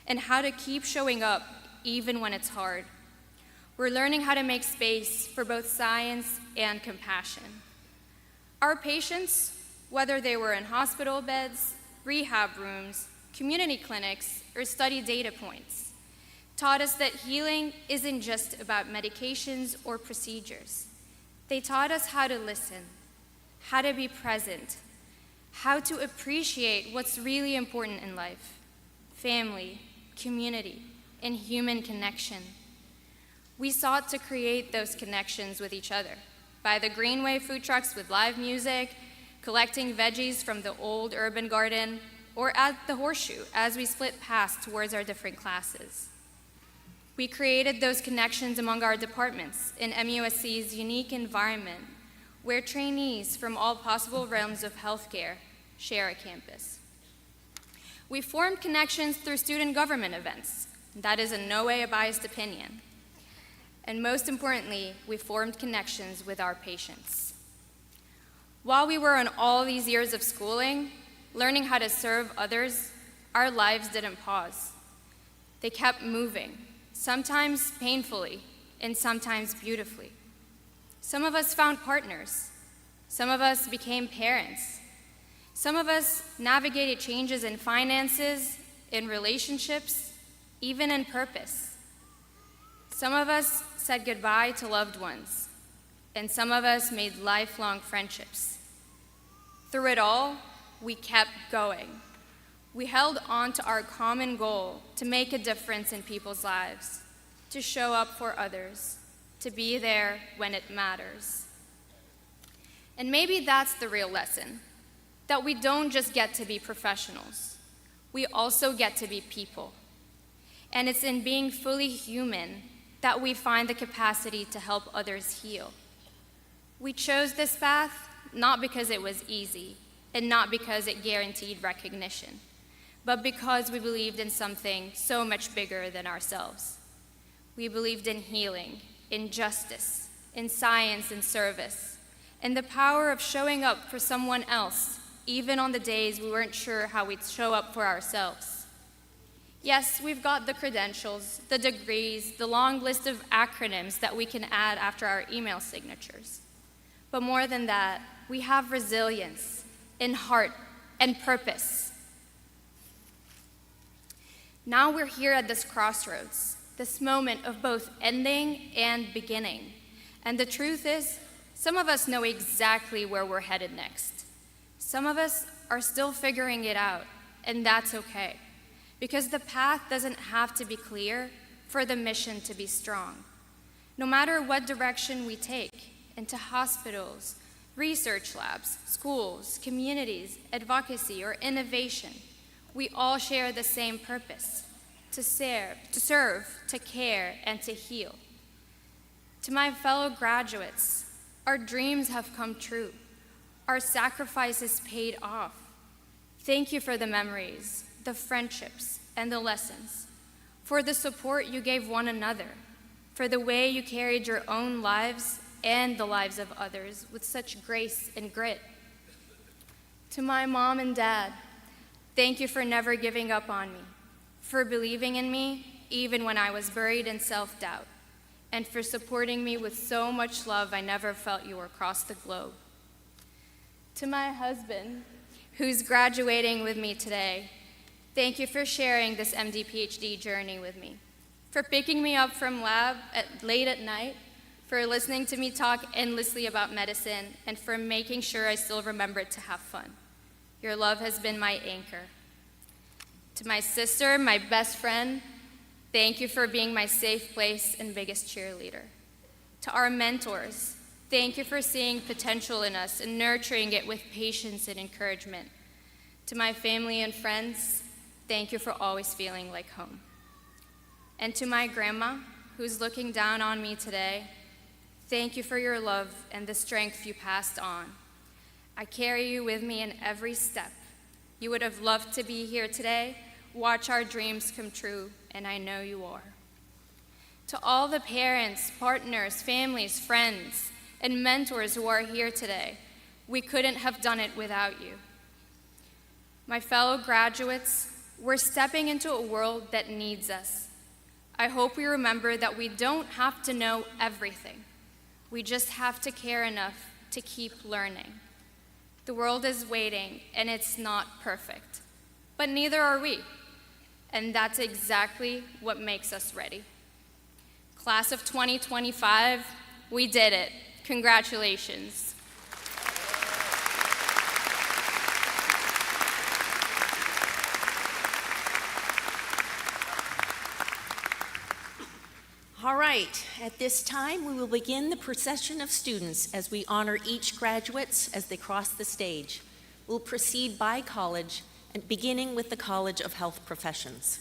and how to keep showing up even when it's hard. We're learning how to make space for both science and compassion. Our patients, whether they were in hospital beds, rehab rooms, community clinics, or study data points, taught us that healing isn't just about medications or procedures. They taught us how to listen, how to be present, how to appreciate what's really important in life: family, community, and human connection. We sought to create those connections with each other by the Greenway food trucks with live music, collecting veggies from the old urban garden, or at the Horseshoe as we split paths towards our different classes. We created those connections among our departments in MUSC's unique environment where trainees from all possible realms of healthcare share a campus. We formed connections through student government events. That is in no way a biased opinion. And most importantly, we formed connections with our patients. While we were on all these years of schooling, learning how to serve others, our lives didn't pause. They kept moving, sometimes painfully and sometimes beautifully. Some of us found partners. Some of us became parents. Some of us navigated changes in finances, in relationships, even in purpose. Some of us said goodbye to loved ones, and some of us made lifelong friendships. Through it all, we kept going. We held on to our common goal to make a difference in people's lives, to show up for others, to be there when it matters. And maybe that's the real lesson, that we don't just get to be professionals, we also get to be people. And it's in being fully human that we find the capacity to help others heal. We chose this path not because it was easy, and not because it guaranteed recognition, but because we believed in something so much bigger than ourselves. We believed in healing, in justice, in science and service, and the power of showing up for someone else, even on the days we weren't sure how we'd show up for ourselves. Yes, we've got the credentials, the degrees, the long list of acronyms that we can add after our email signatures. But more than that, we have resilience, in heart and purpose. Now we're here at this crossroads, this moment of both ending and beginning. And the truth is, some of us know exactly where we're headed next. Some of us are still figuring it out, and that's okay, because the path doesn't have to be clear for the mission to be strong. No matter what direction we take, into hospitals, research labs, schools, communities, advocacy, or innovation, we all share the same purpose: to serve, to care, and to heal. To my fellow graduates, our dreams have come true. Our sacrifices paid off. Thank you for the memories, the friendships, and the lessons, for the support you gave one another, for the way you carried your own lives and the lives of others with such grace and grit. To my mom and dad, thank you for never giving up on me, for believing in me even when I was buried in self-doubt, and for supporting me with so much love I never felt you were across the globe. To my husband, who's graduating with me today, thank you for sharing this MD PhD journey with me, for picking me up from lab late at night, for listening to me talk endlessly about medicine, and for making sure I still remembered to have fun. Your love has been my anchor. To my sister, my best friend, thank you for being my safe place and biggest cheerleader. To our mentors, thank you for seeing potential in us and nurturing it with patience and encouragement. To my family and friends, thank you for always feeling like home. And to my grandma, who's looking down on me today, thank you for your love and the strength you passed on. I carry you with me in every step. You would have loved to be here today, watch our dreams come true, and I know you are. To all the parents, partners, families, friends, and mentors who are here today, we couldn't have done it without you. My fellow graduates, we're stepping into a world that needs us. I hope we remember that we don't have to know everything. We just have to care enough to keep learning. The world is waiting, and it's not perfect, but neither are we. And that's exactly what makes us ready. Class of 2025, we did it. Congratulations. All right, at this time, we will begin the procession of students as we honor each graduates as they cross the stage. We'll proceed by college, and beginning with the College of Health Professions.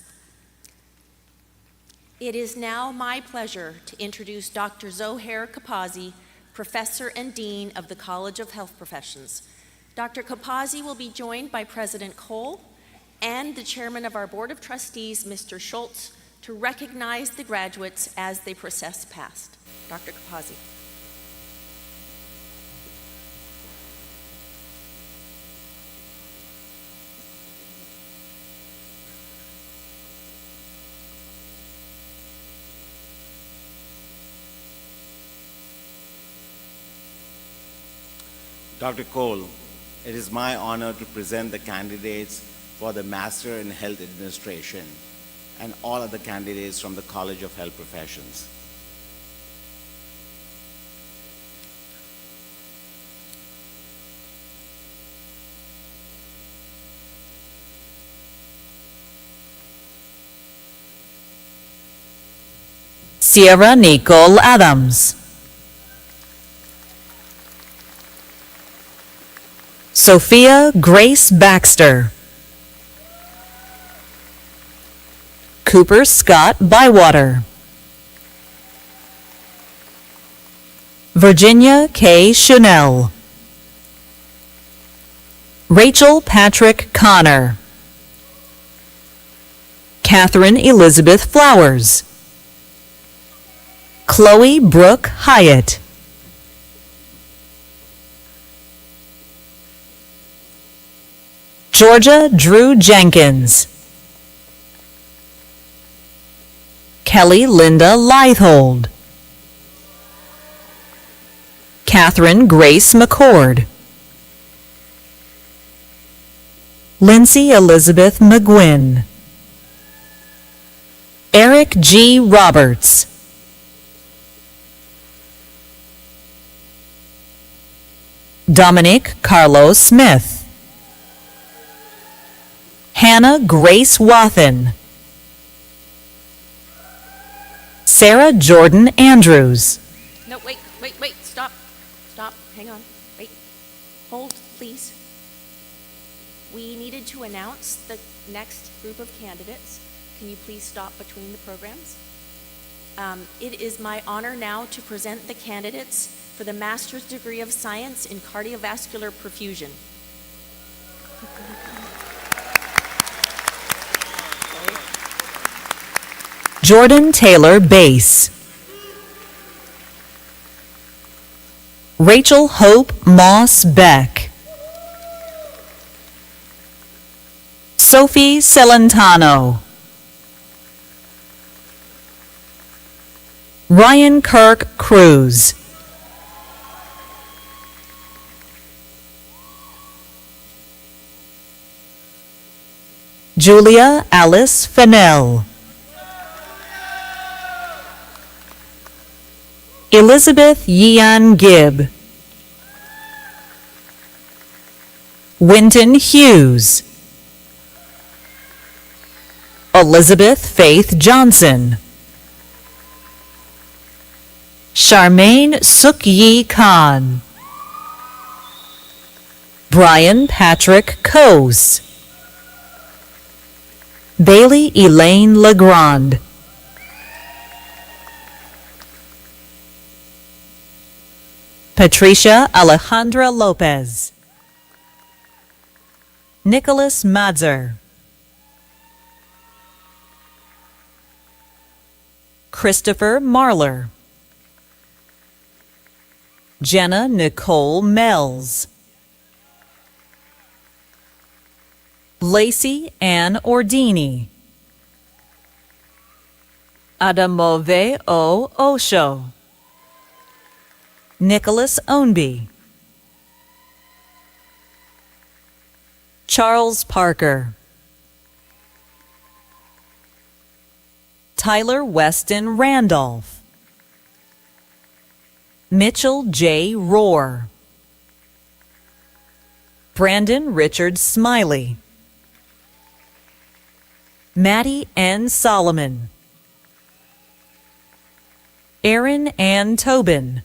It is now my pleasure to introduce Dr. Zohair Kapazi, Professor and Dean of the College of Health Professions. Dr. Kapazi will be joined by President Cole and the Chairman of our Board of Trustees, Mr. Schultz, to recognize the graduates as they process past. Dr. Kapazi. Dr. Cole, it is my honor to present the candidates for the Master in Health Administration and all other candidates from the College of Health Professions. Sierra Nicole Adams. Sophia Grace Baxter. Cooper Scott Bywater. Virginia K. Chanel. Rachel Patrick Connor. Catherine Elizabeth Flowers. Chloe Brooke Hyatt. Georgia Drew Jenkins. Kelly Linda Leithold. Catherine Grace McCord. Lindsay Elizabeth McGuinn. Eric G. Roberts. Dominic Carlos Smith. Hannah Grace Wathen. Sarah Jordan Andrews. No, wait, stop, hang on, wait, hold, please. We needed to announce the next group of candidates. Can you please stop between the programs? It is my honor now to present the candidates for the Master's degree of Science in Cardiovascular Perfusion. Jordan Taylor Bass. Rachel Hope Moss Beck. Sophie Celentano. Ryan Kirk Cruz. Julia Alice Fennell. Elizabeth Yean Gibb. Winton Hughes. Elizabeth Faith Johnson. Charmaine Sukyi Khan. Brian Patrick Coase. Bailey Elaine Legrand. Patricia Alejandra Lopez. Nicholas Madzer. Christopher Marler. Jenna Nicole Mells. Lacey Ann Ordini. Adamove O. Osho. Nicholas Ownby. Charles Parker. Tyler Weston Randolph. Mitchell J. Rohr. Brandon Richard Smiley. Maddie N. Solomon. Erin Ann Tobin.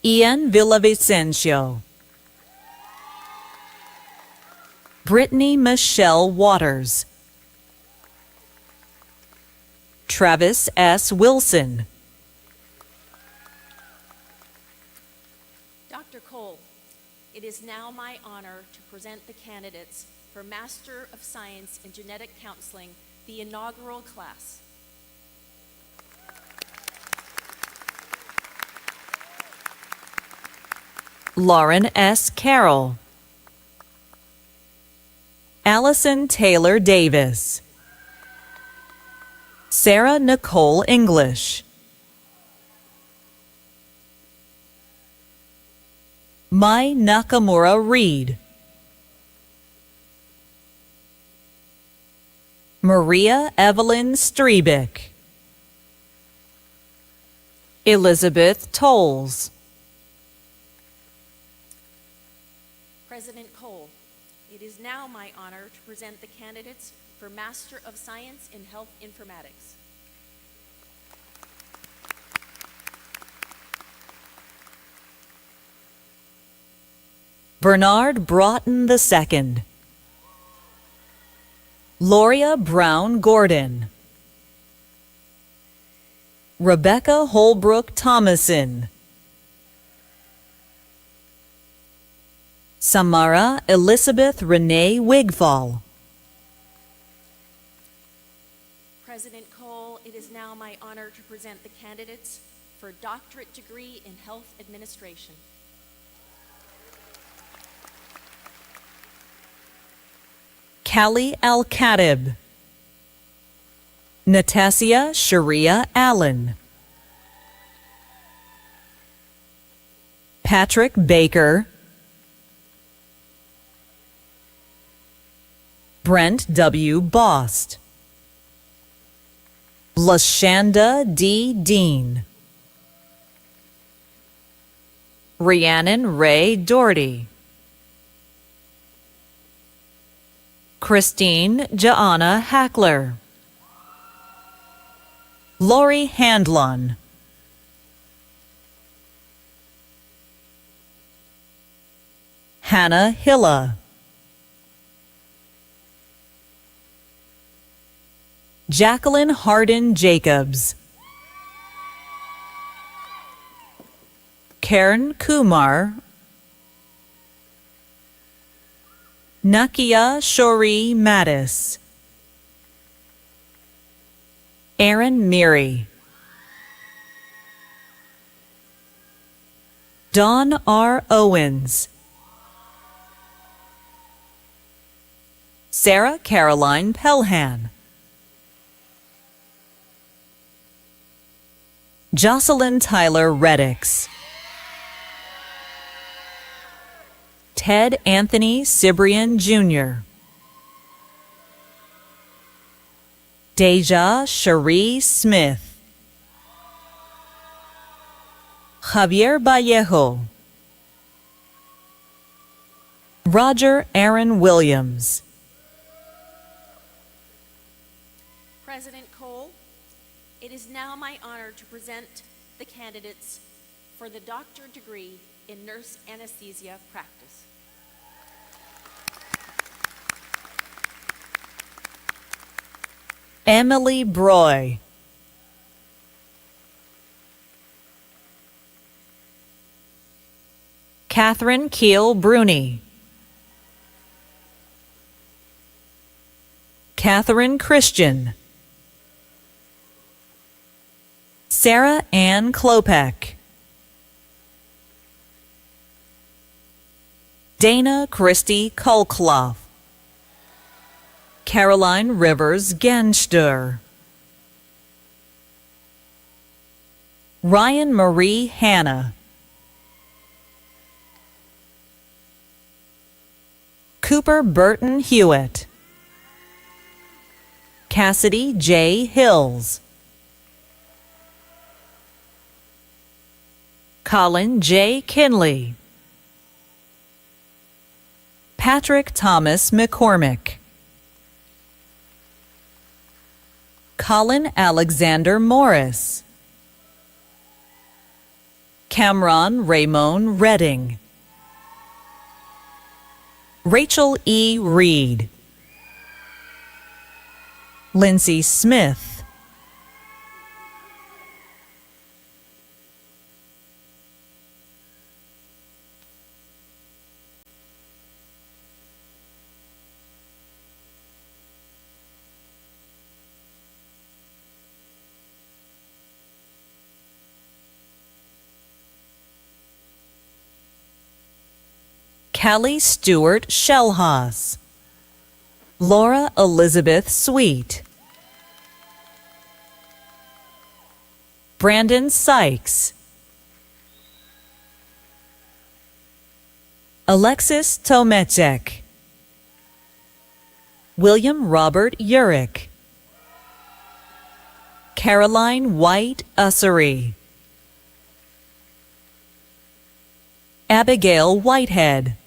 Ian Villavicencio. Brittany Michelle Waters. Travis S. Wilson. Dr. Cole, it is now my honor to present the candidates for Master of Science in Genetic Counseling, the inaugural class. Lauren S. Carroll. Allison Taylor Davis. Sarah Nicole English. Mai Nakamura Reed. Maria Evelyn Strebick. Elizabeth Tolles. President Cole, it is now my honor to present the candidates for Master of Science in Health Informatics. Bernard Broughton II. Loria Brown Gordon. Rebecca Holbrook Thomason. Samara Elizabeth Renee Wigfall. President Cole, it is now my honor to present the candidates for doctorate degree in health administration. Callie Al-Khatib. Natasia Sharia Allen. Patrick Baker. Brent W. Bost. Lashanda D. Dean. Rhiannon Ray Doherty. Christine Jaana Hackler. Lori Handlon. Hannah Hilla. Jacqueline Hardin Jacobs. Karan Kumar, Nakia Shori Mattis, Aaron Meary, Dawn R. Owens, Sarah Caroline Pelhan, Jocelyn Tyler Reddix, Ted Anthony Cibrian Jr., Deja Cherie Smith, Javier Vallejo, Roger Aaron Williams. President Cole, it is now my honor to present the candidates for the doctorate degree in nurse anesthesia practice. Emily Broy, Catherine Keel Bruni, Catherine Christian, Sarah Ann Klopek, Dana Christie Kolkloff, Caroline Rivers Genster, Ryan Marie Hanna, Cooper Burton Hewitt, Cassidy J. Hills, Colin J. Kinley, Patrick Thomas McCormick, Colin Alexander Morris, Cameron Raymond Redding, Rachel E. Reed, Lindsay Smith, Callie Stewart Shellhaas, Laura Elizabeth Sweet, Brandon Sykes, Alexis Tomechek, William Robert Urick, Caroline White Ussery, Abigail Whitehead,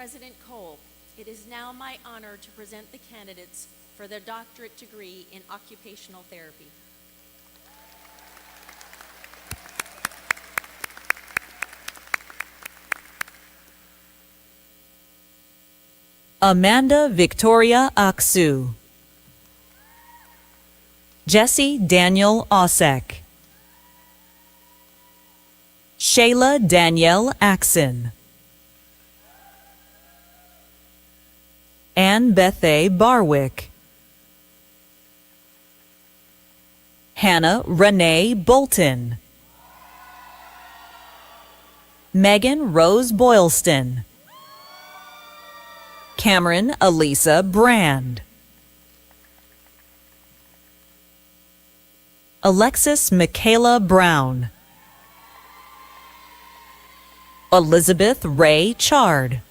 President Cole, it is now my honor to present the candidates for their doctorate degree in occupational therapy. Amanda Victoria Aksu, Jesse Daniel Osek, Shayla Danielle Axon, Ann Bethay Barwick, Hannah Renee Bolton, Megan Rose Boylston, Cameron Elisa Brand, Alexis Michaela Brown, Elizabeth Ray Chard,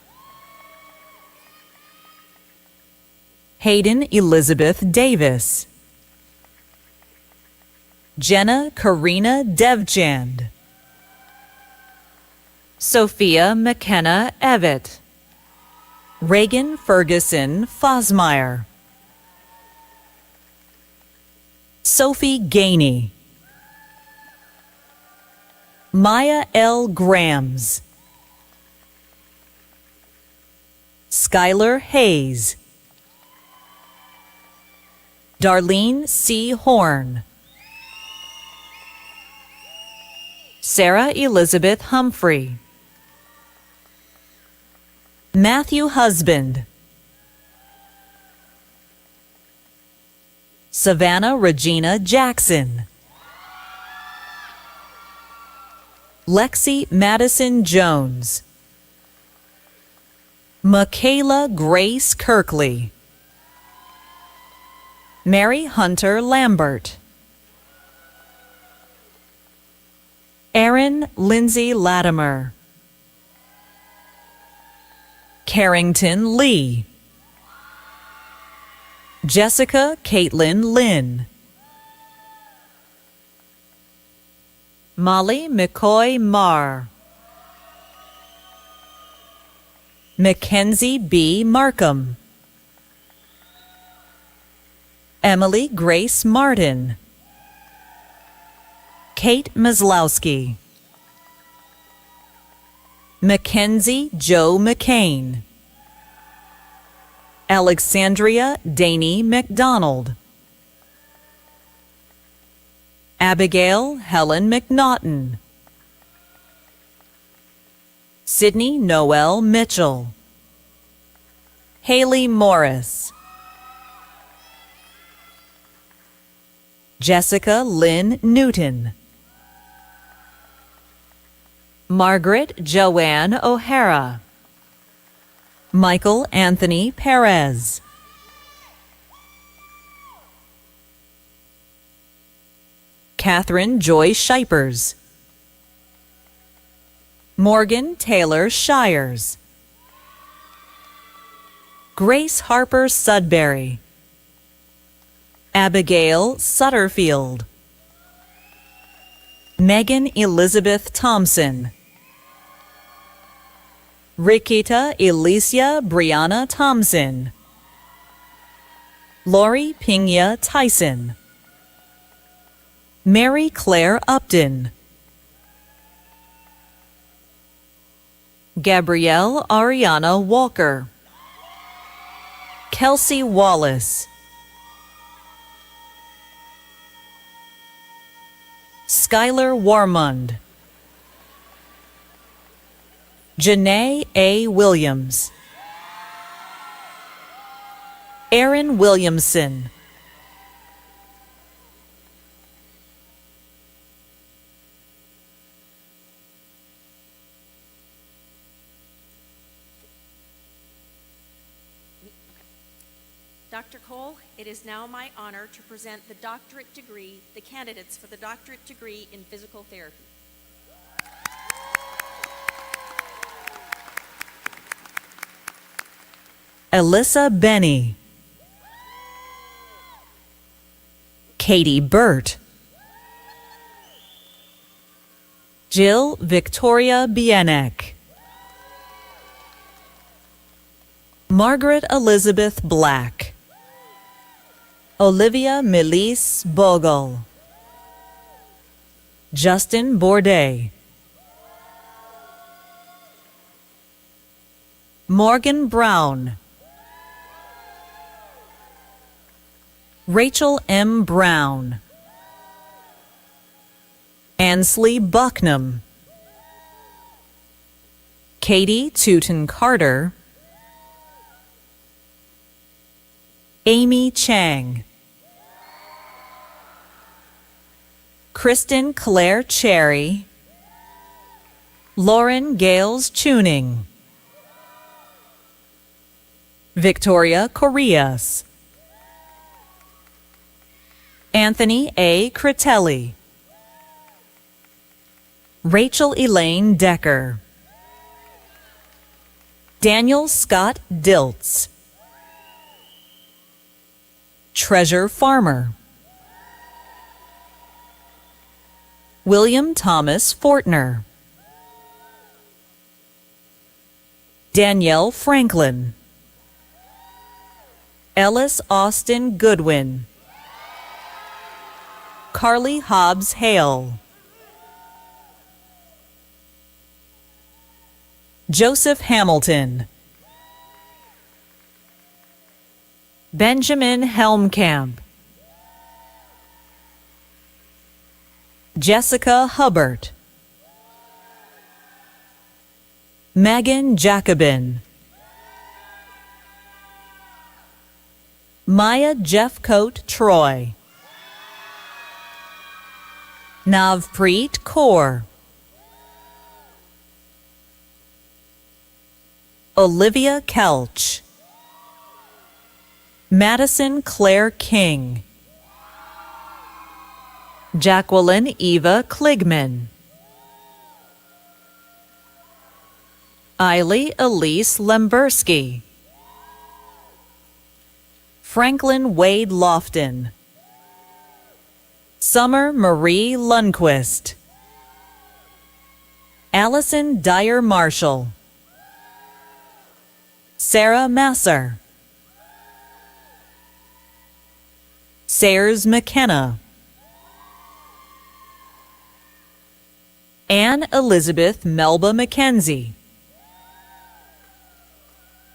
Hayden Elizabeth Davis, Jenna Karina Devchand, Sophia McKenna Evett, Reagan Ferguson Fosmeyer, Sophie Gainey, Maya L. Grams, Skylar Hayes, Darlene C. Horn, Sarah Elizabeth Humphrey, Matthew Husband, Savannah Regina Jackson, Lexi Madison Jones, Michaela Grace Kirkley, Mary Hunter Lambert, Erin Lindsay Latimer, Carrington Lee, Jessica Caitlin Lynn, Molly McCoy Marr, Mackenzie B. Markham, Emily Grace Martin, Kate Maslowski, Mackenzie Joe McCain, Alexandria Daney McDonald, Abigail Helen McNaughton, Sydney Noel Mitchell, Haley Morris, Jessica Lynn Newton, Margaret Joanne O'Hara, Michael Anthony Perez, Catherine Joy Shipers, Morgan Taylor Shires, Grace Harper Sudbury, Abigail Sutterfield, Megan Elizabeth Thompson, Rikita Alicia Brianna Thompson, Lori Pina Tyson, Mary Claire Upton, Gabrielle Ariana Walker, Kelsey Wallace, Skylar Warmund, Janae A. Williams, Aaron Williamson, Dr. Cole, it is now my honor to present the doctorate degree, the candidates for the doctorate degree in physical therapy. Alyssa Benny, Katie Burt, Jill Victoria Bienek, Margaret Elizabeth Black, Olivia Melise Bogle, Justin Bourdet, Morgan Brown, Rachel M. Brown, Ansley Bucknam, Katie Tooten Carter, Amy Chang, Kristen Claire Cherry, Lauren Gales Tuning, Victoria Correas, Anthony A. Critelli, Rachel Elaine Decker, Daniel Scott Diltz, Treasure Farmer, William Thomas Fortner, Danielle Franklin, Ellis Austin Goodwin, Carly Hobbs Hale, Joseph Hamilton, Benjamin Helmkamp, Jessica Hubbard, Megan Jacobin, Maya Jeffcoat Troy, Navpreet Kaur, Olivia Kelch, Madison Claire King, Jacqueline Eva Kligman, Eiley Elise Lemberski, Franklin Wade Lofton, Summer Marie Lundquist, Allison Dyer Marshall, Sarah Masser, Sayers McKenna, Anne Elizabeth Melba McKenzie,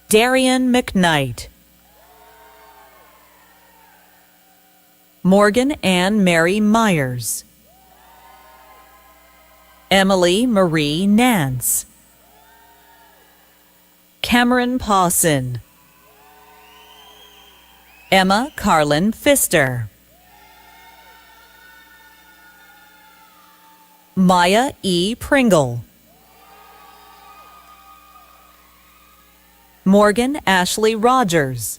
Darian McKnight, Morgan Ann Mary Myers, Emily Marie Nance, Cameron Pawson, Emma Carlin Pfister, Maya E. Pringle, Morgan Ashley Rogers,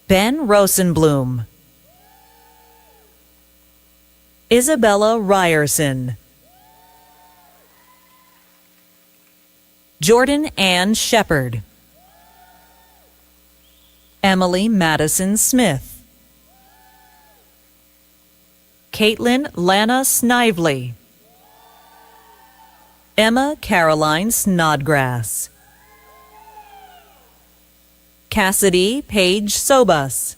Ben Rosenblum, Isabella Ryerson, Jordan Ann Shepard, Emily Madison Smith, Caitlin Lana Snively, Emma Caroline Snodgrass, Cassidy Paige Sobus,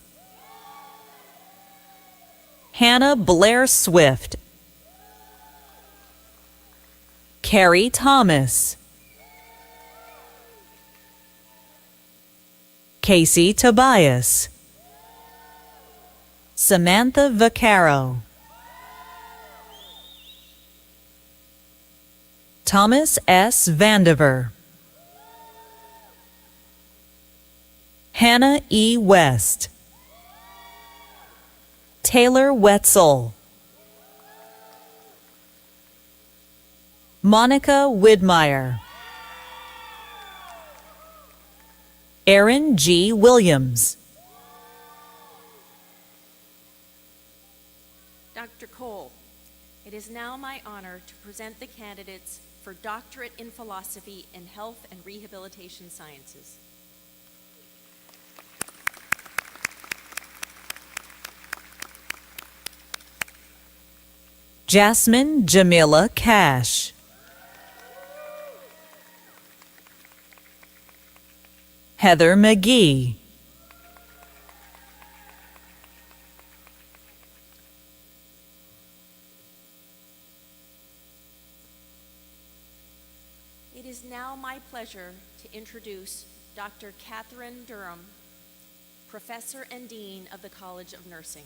Hannah Blair Swift, Carrie Thomas, Casey Tobias, Samantha Vaccaro, Thomas S. Vandiver, Hannah E. West, Taylor Wetzel, Monica Widmeyer, Aaron G. Williams, Dr. Cole, it is now my honor to present the candidates for Doctorate in Philosophy in Health and Rehabilitation Sciences. Jasmine Jamila Cash, Heather McGee, It is now my pleasure to introduce Dr. Catherine Durham, Professor and Dean of the College of Nursing.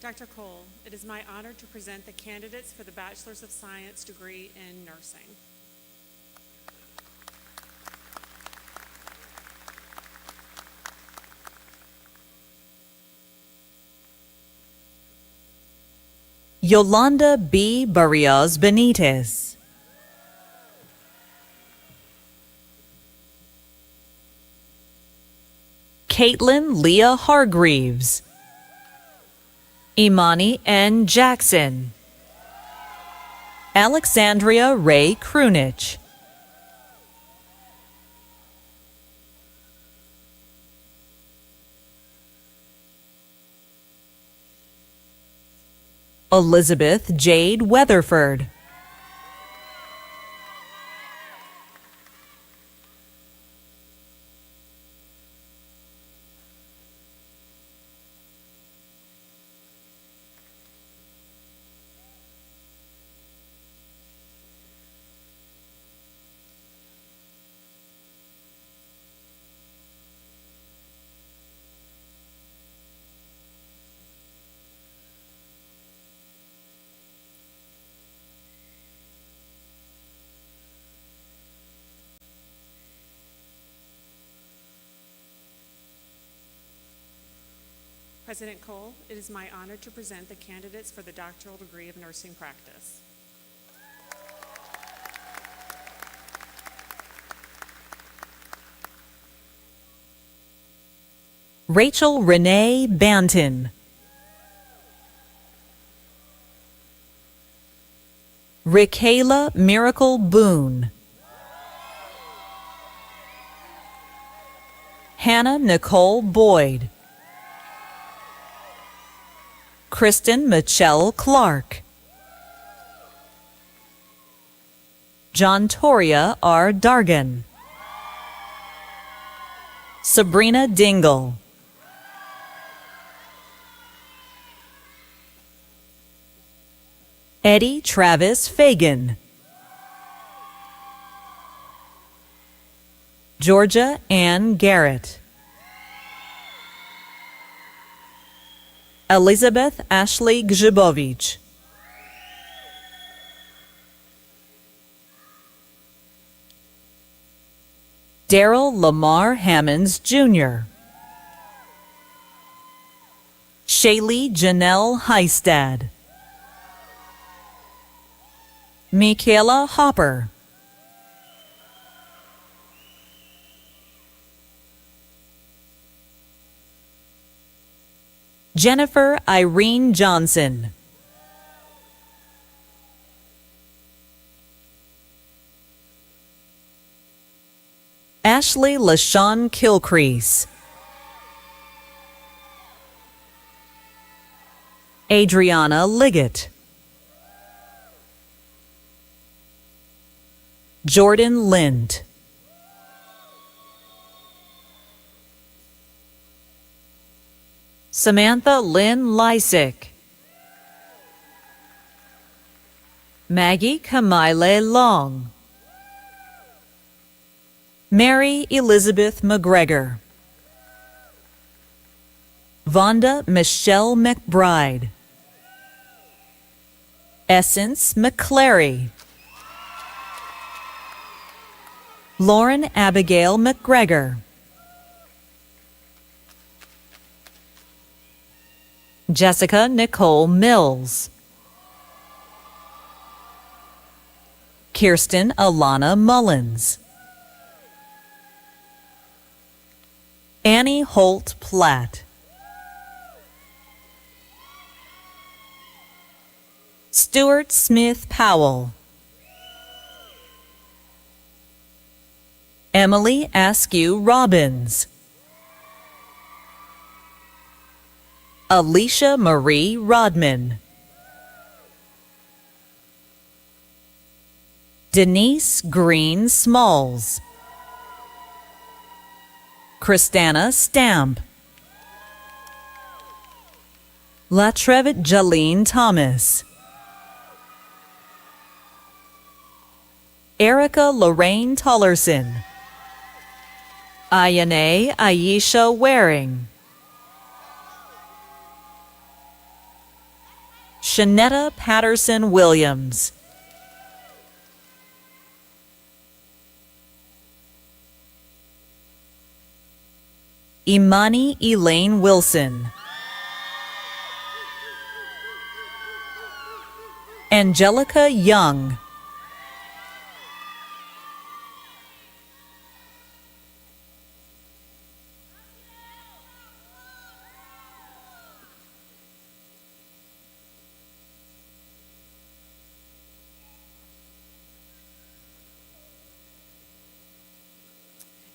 Dr. Cole, it is my honor to present the candidates for the Bachelor's of Science degree in Nursing. Yolanda B. Barrios Benitez, Caitlin Leah Hargreaves, Imani N. Jackson, Alexandria Ray Krunich, Elizabeth Jade Weatherford, President Cole, it is my honor to present the candidates for the doctoral degree of nursing practice. Rachel Renee Banton. Rikayla Miracle Boone. Hannah Nicole Boyd. Kristen Michelle Clark. John Toria R. Dargan. Sabrina Dingle. Eddie Travis Fagan. Georgia Ann Garrett. Elizabeth Ashley Grzybowicz. Daryl Lamar Hammonds, Jr. Shaylee Janelle Heistad. Michaela Hopper. Jennifer Irene Johnson. Ashley LaShawn Kilcrease. Adriana Liggett. Jordan Lind. Samantha Lynn Lysick. Maggie Kamaile Long. Mary Elizabeth McGregor. Vonda Michelle McBride. Essence McClary. Lauren Abigail McGregor. Jessica Nicole Mills. Kirsten Alana Mullins. Annie Holt Platt. Stuart Smith Powell. Emily Askew Robbins. Alicia Marie Rodman. Denise Green Smalls. Christana Stamp. Latrevet Jalene Thomas. Erica Lorraine Tollerson. Ayane Aisha Waring. Shanetta Patterson Williams. Imani Elaine Wilson. Angelica Young.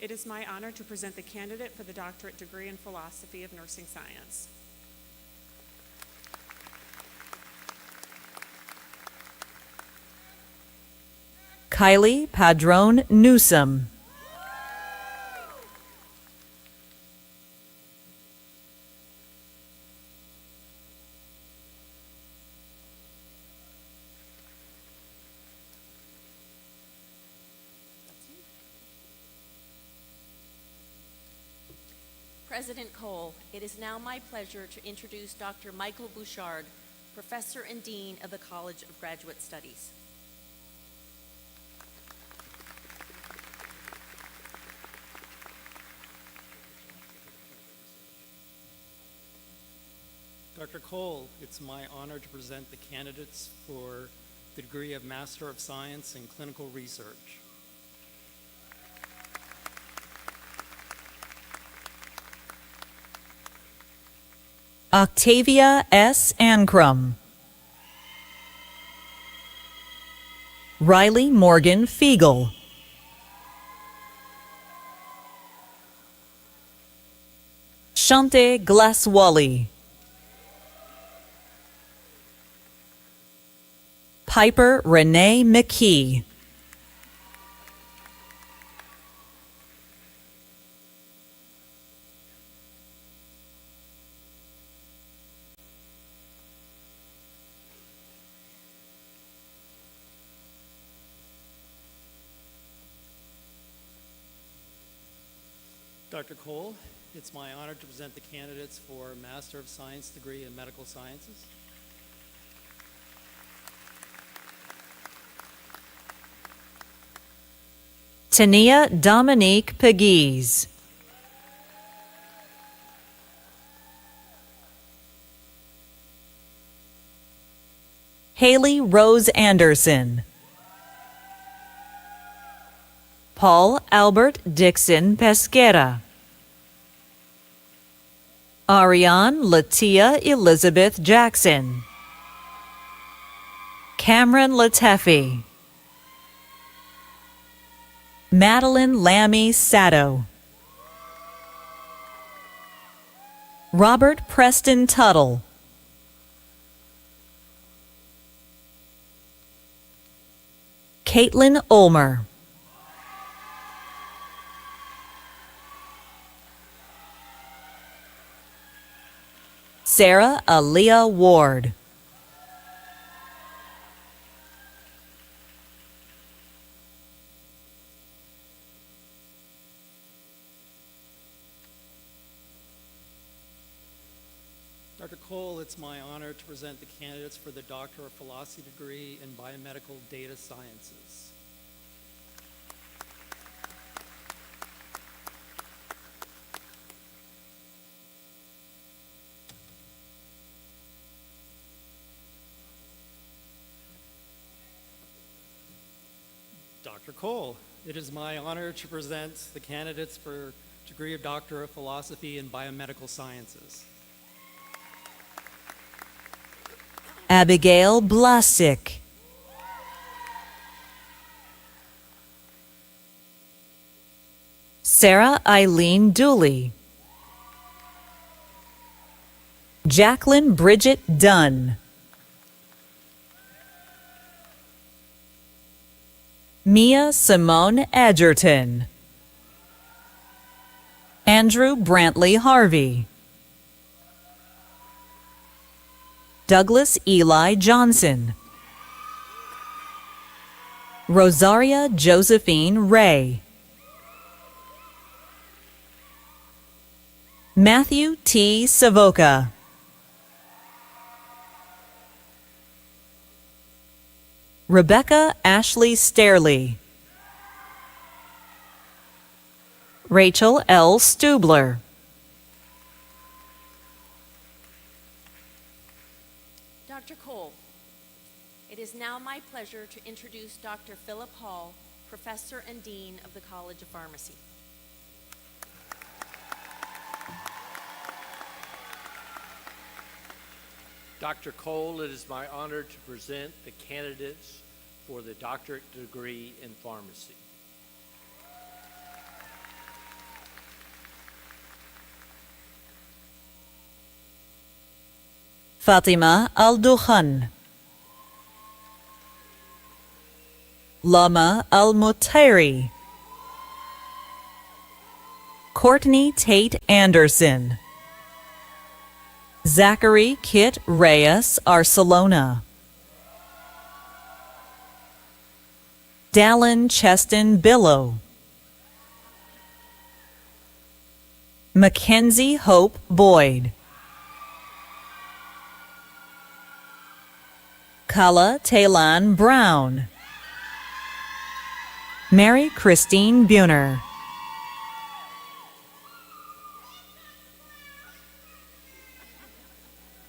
It is my honor to present the candidate for the doctorate degree in philosophy of nursing science. Kylie Padron Newsom. President Cole, it is now my pleasure to introduce Dr. Michael Bouchard, Professor and Dean of the College of Graduate Studies. Dr. Cole, it's my honor to present the candidates for the degree of Master of Science in Clinical Research. Octavia S. Ancrum, Riley Morgan Fiegel, Shante Glaswally, Piper Renee McKee, Dr. Cole, it's my honor to present the candidates for Master of Science degree in Medical Sciences. Tania Dominique Pegues, Haley Rose Anderson, Paul Albert Dixon Pesquera, Ariane Latia Elizabeth Jackson, Cameron Latefi, Madeline Lammy Sato, Robert Preston Tuttle, Caitlin Ulmer, Sarah Aaliyah Ward, Dr. Cole, it's my honor to present the candidates for the Doctor of Philosophy degree in Biomedical Data Sciences. Dr. Cole, it is my honor to present the candidates for degree of Doctor of Philosophy in Biomedical Sciences. Abigail Blasick, Sarah Eileen Dooley, Jacqueline Bridget Dunn, Mia Simone Edgerton, Andrew Brantley Harvey, Douglas Eli Johnson, Rosaria Josephine Ray, Matthew T. Savoca, Rebecca Ashley Sterley, Rachel L. Stubler, Dr. Cole, it is now my pleasure to introduce Dr. Philip Hall, Professor and Dean of the College of Pharmacy. Dr. Cole, it is my honor to present the candidates for the doctorate degree in pharmacy. Fatima Al-Dukhan, Lama Al-Mutairi, Courtney Tate Anderson, Zachary Kit Reyes Arcelona, Dallin Cheston Billow, Mackenzie Hope Boyd, Kala Taylon Brown, Mary Christine Buhner,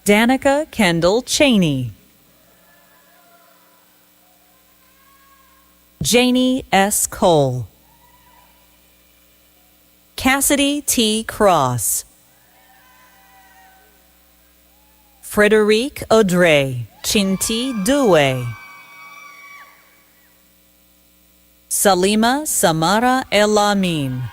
Danica Kendall Cheney, Janie S. Cole, Cassidy T. Cross, Frederique Audrey Chinti Due, Salima Samara Elamin,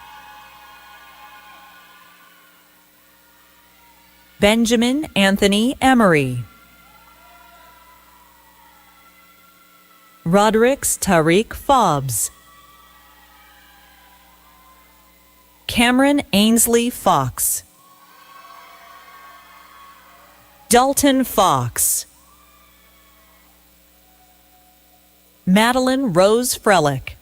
Benjamin Anthony Emery, Roderick's Tariq Fobbs, Cameron Ainsley Fox, Dalton Fox, Madeline Rose Frelick,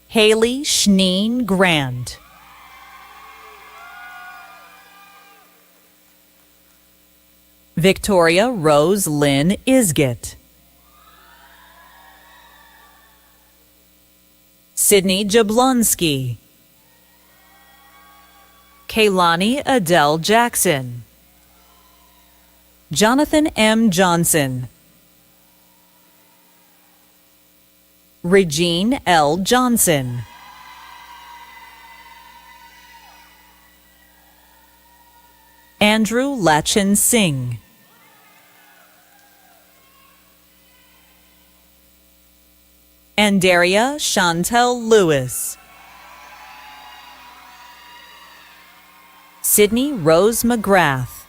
Haley Schneen Grant, Victoria Rose Lynn Isgett, Sydney Jablonski, Kaylani Adele Jackson, Jonathan M. Johnson, Regine L. Johnson, Andrew Lachin Singh, Andaria Chantel Lewis, Sydney Rose McGrath,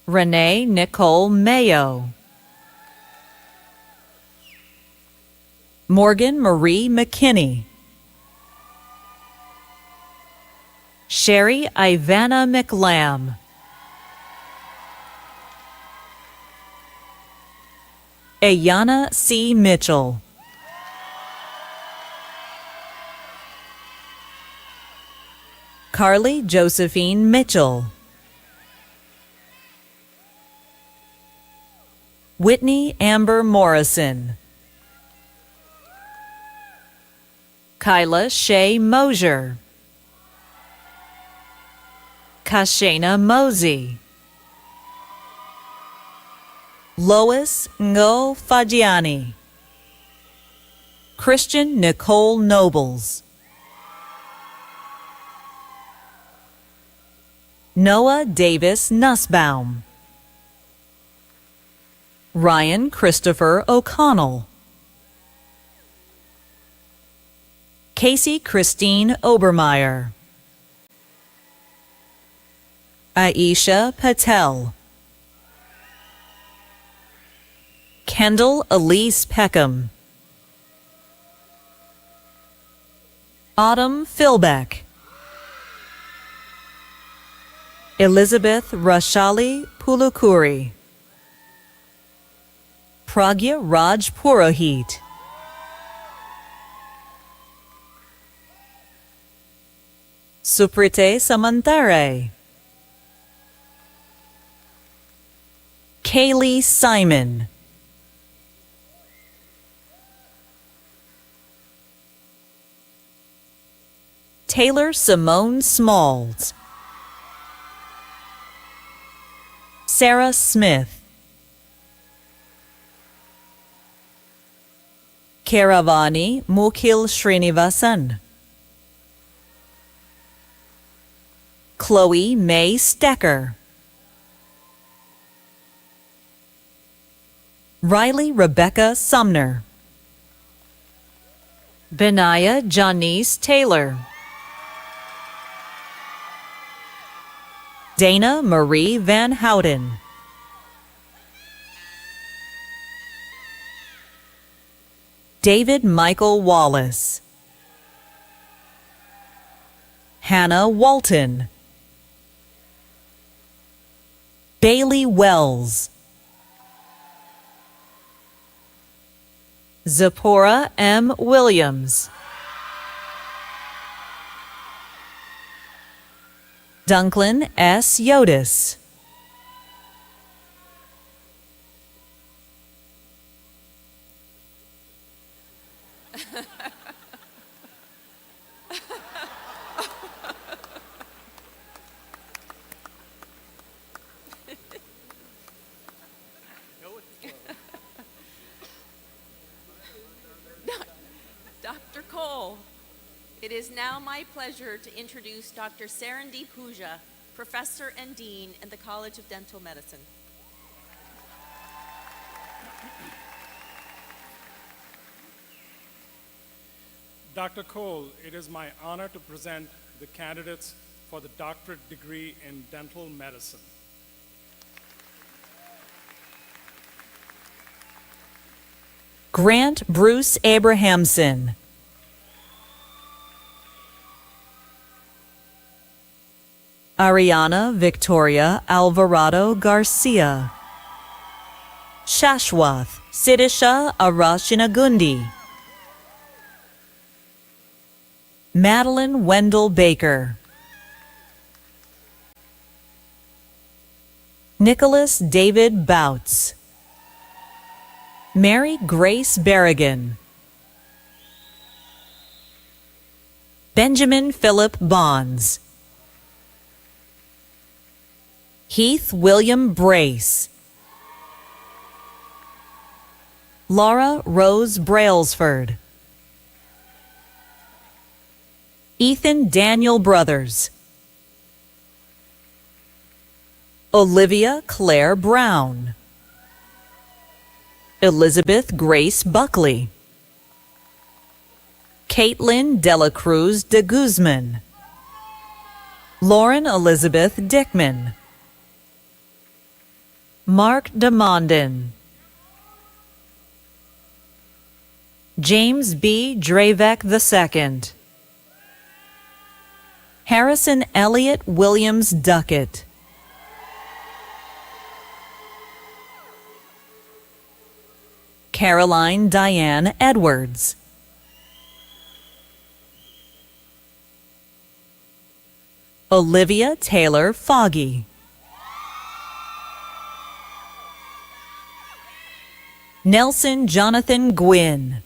Renee Nicole Mayo, Morgan Marie McKinney, Sherry Ivana McLam, Ayana C. Mitchell, Carly Josephine Mitchell, Whitney Amber Morrison, Kyla Shea Mosier, Kashana Mosey, Lois Ngo Fagiani, Christian Nicole Nobles, Noah Davis Nussbaum, Ryan Christopher O'Connell, Casey Christine Obermeyer, Aisha Patel, Kendall Elise Peckham, Autumn Philbeck, Elizabeth Rashali Pulukuri, Pragya Raj Purohit, Suprite Samantare, Kaylee Simon, Taylor Simone Smalls, Sarah Smith, Keravani Mukil Srinivasan, Chloe May Stecker, Riley Rebecca Sumner, Benaya Janice Taylor, Dana Marie Van Houten, David Michael Wallace, Hannah Walton, Bailey Wells, Zipporah M. Williams, Dunklin S. Yodis, It is now my pleasure to introduce Dr. Sarandeep Huja, Professor and Dean in the College of Dental Medicine. Dr. Cole, it is my honor to present the candidates for the doctorate degree in dental medicine. Grant Bruce Abrahamson. Ariana Victoria Alvarado Garcia. Shashwath Siddisha Arashinagundi. Madeline Wendell Baker. Nicholas David Bouts. Mary Grace Berrigan. Benjamin Philip Bonds. Heath William Brace. Laura Rose Brailsford. Ethan Daniel Brothers. Olivia Claire Brown. Elizabeth Grace Buckley. Caitlin Dela Cruz de Guzman. Lauren Elizabeth Dickman. Mark DeMondin. James B. Dravek II. Harrison Elliott Williams Duckett. Caroline Diane Edwards. Olivia Taylor Foggy. Nelson Jonathan Gwynn.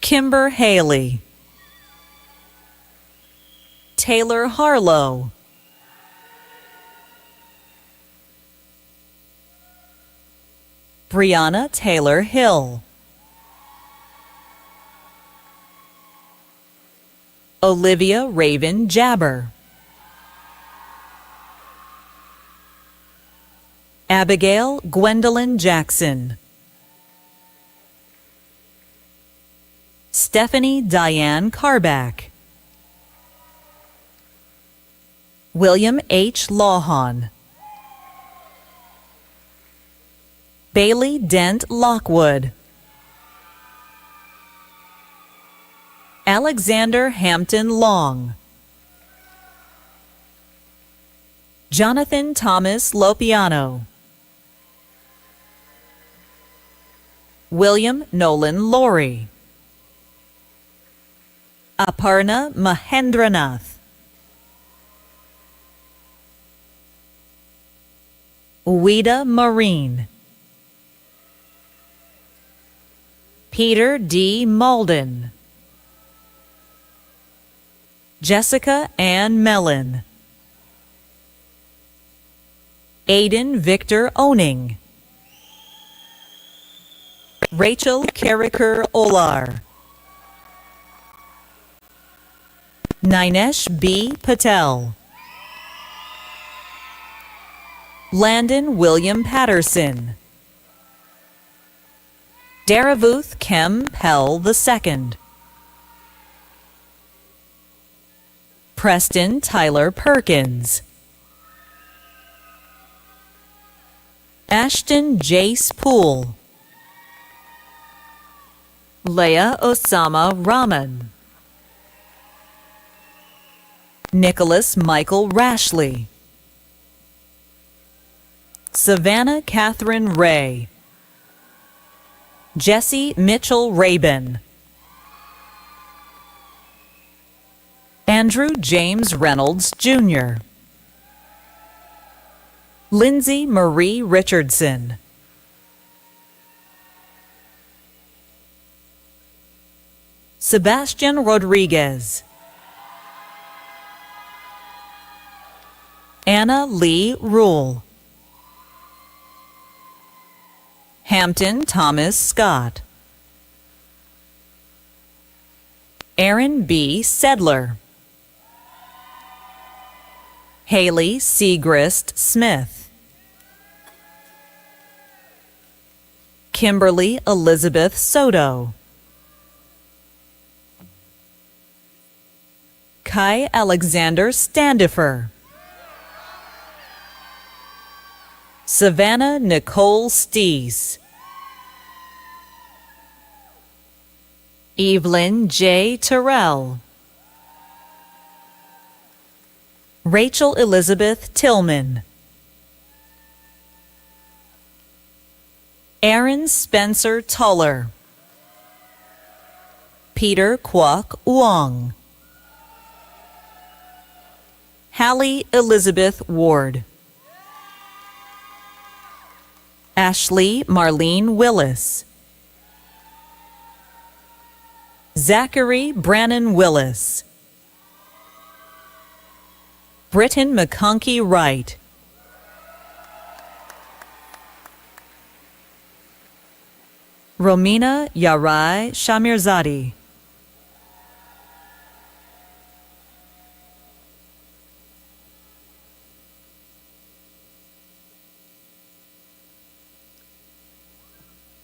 Kimber Haley. Taylor Harlow. Brianna Taylor Hill. Olivia Raven Jabber. Abigail Gwendolyn Jackson. Stephanie Diane Carback. William H. Lawhon. Bailey Dent Lockwood. Alexander Hampton Long. Jonathan Thomas Lopiano. William Nolan Laurie. Aparna Mahendranath. Ouida Marine. Peter D. Malden. Jessica Ann Mellon. Aiden Victor Oning. Rachel Carricker Olar. Ninesh B. Patel. Landon William Patterson. Daravuth Kem Pell II. Preston Tyler Perkins. Ashton Jace Poole. Leah Osama Rahman. Nicholas Michael Rashley. Savannah Catherine Ray. Jesse Mitchell Rabin. Andrew James Reynolds, Jr. Lindsay Marie Richardson. Sebastian Rodriguez. Anna Lee Rule. Hampton Thomas Scott. Aaron B. Sedler, Haley Segrist Smith, Kimberly Elizabeth Soto, Kai Alexander Standifer, Savannah Nicole Stees, Evelyn J. Terrell, Rachel Elizabeth Tillman, Aaron Spencer Tuller, Peter Kwok Wong, Hallie Elizabeth Ward, Ashley Marlene Willis, Zachary Brannon Willis, Britton McConkey Wright, Romina Yarai Shamirzadi,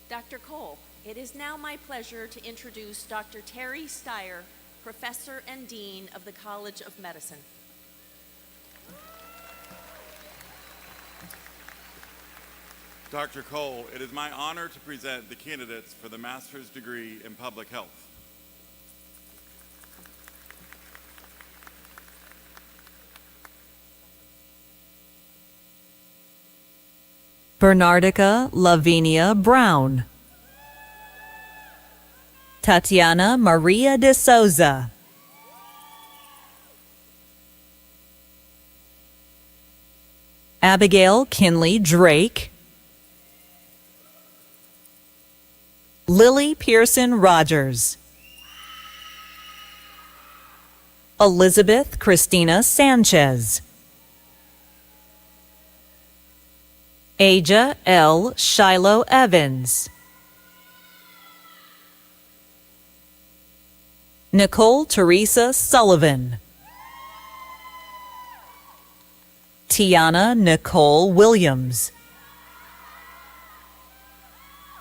Dr. Cole, it is now my pleasure to introduce Dr. Terry Steyer, Professor and Dean of the College of Medicine. Dr. Cole, it is my honor to present the candidates for the master's degree in public health. Bernardica Lavinia Brown, Tatiana Maria de Souza, Abigail Kinley Drake, Lily Pearson Rogers, Elizabeth Christina Sanchez, Aja L. Shiloh Evans, Nicole Teresa Sullivan, Tiana Nicole Williams,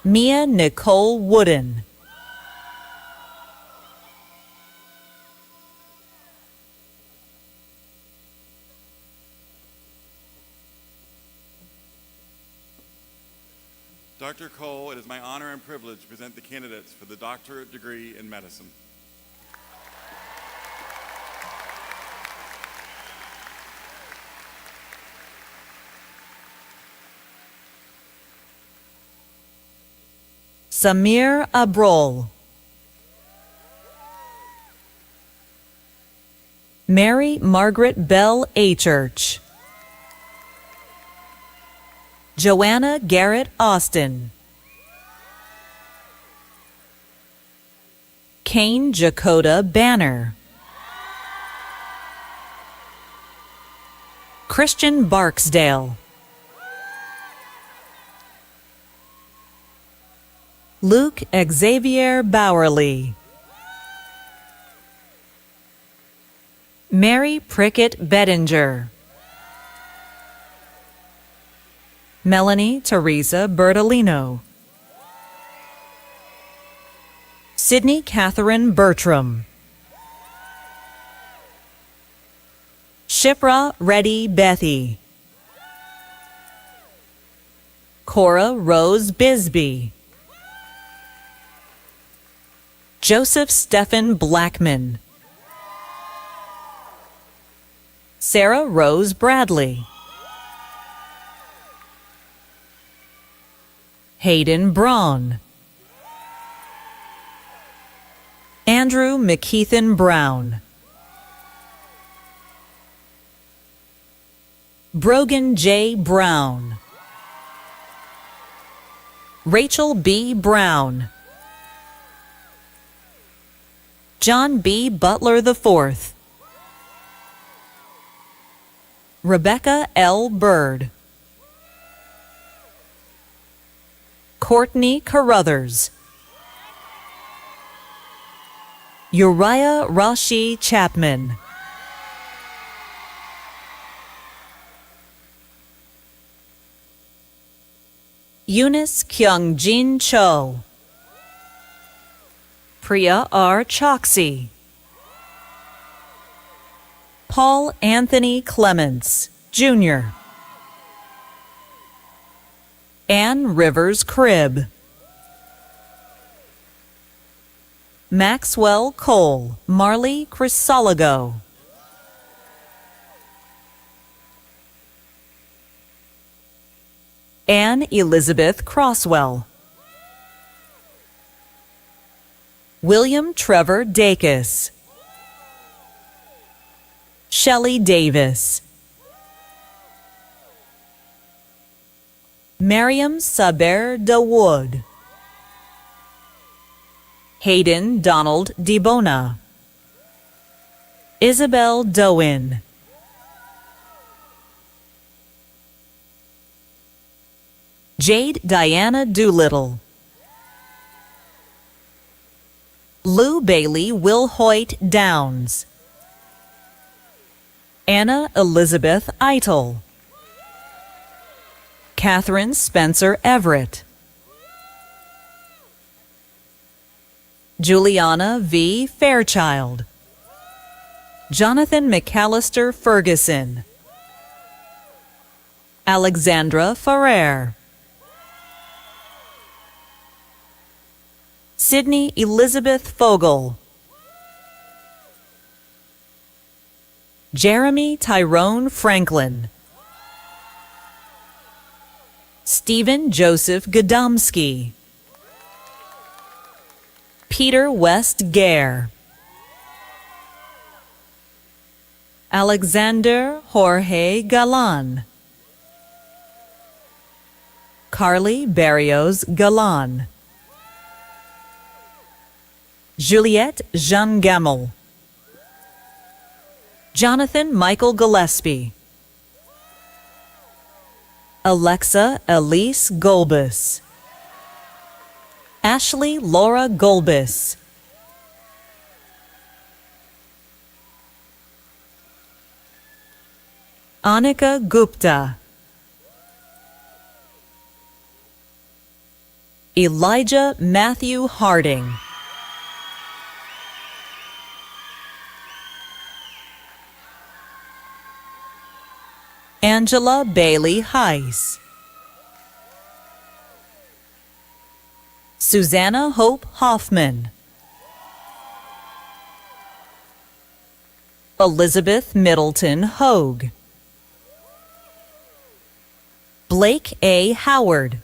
Mia Nicole Wooden, Dr. Cole, it is my honor and privilege to present the candidates for the doctorate degree in medicine. Samir Abrol, Mary Margaret Bell Achurch, Joanna Garrett Austin, Kane Jakota Banner, Christian Barksdale, Luke Xavier Bowerly, Mary Prickett Bettinger, Melanie Teresa Bertolino, Sydney Catherine Bertram, Shipra Reddy Bethy, Cora Rose Bisbee, Joseph Stephen Blackman, Sarah Rose Bradley, Hayden Braun, Andrew McKeithen Brown, Brogan J. Brown, Rachel B. Brown, John B. Butler IV, Rebecca L. Bird, Courtney Carruthers, Uriah Rashi Chapman. Eunice Kyung-jin Cho. Priya R. Choksey. Paul Anthony Clements, Jr. Ann Rivers Cribb. Maxwell Cole, Marley Crisologo. Anne Elizabeth Crosswell. William Trevor Dacus. Shelley Davis. Mariam Saber Dawood. Hayden Donald DeBona. Isabel Doan. Jade Diana Doolittle. Lou Bailey Wilhoit Downs. Anna Elizabeth Eitel. Catherine Spencer Everett. Juliana V. Fairchild. Jonathan McAllister Ferguson. Alexandra Ferrer. Sydney Elizabeth Fogel. Jeremy Tyrone Franklin. Stephen Joseph Godomsky. Peter West Gare. Alexander Jorge Galan. Carly Barrios Galan. Juliette Jean Gamel. Jonathan Michael Gillespie. Alexa Elise Golbus. Ashley Laura Golbus. Anika Gupta. Elijah Matthew Harding. Angela Bailey Heiss. Susanna Hope Hoffman. Elizabeth Middleton Hogue. Blake A. Howard.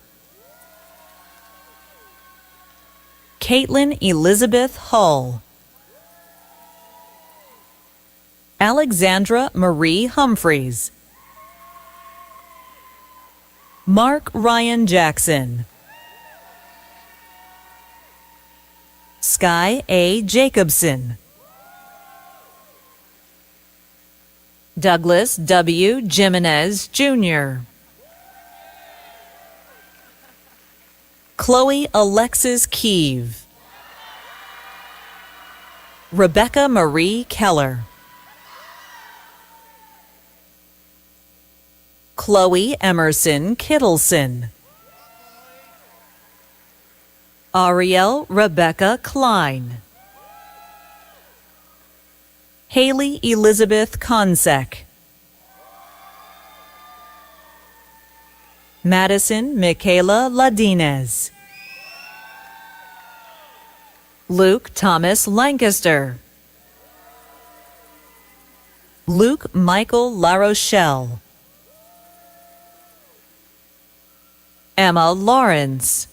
Caitlin Elizabeth Hull. Alexandra Marie Humphreys. Mark Ryan Jackson. Sky A. Jacobson. Douglas W. Jimenez, Jr. Chloe Alexis Keeve. Rebecca Marie Keller. Chloe Emerson Kittleson. Ariel Rebecca Klein. Haley Elizabeth Consek. Madison Michaela Ladinez. Luke Thomas Lancaster. Luke Michael LaRochelle. Emma Lawrence.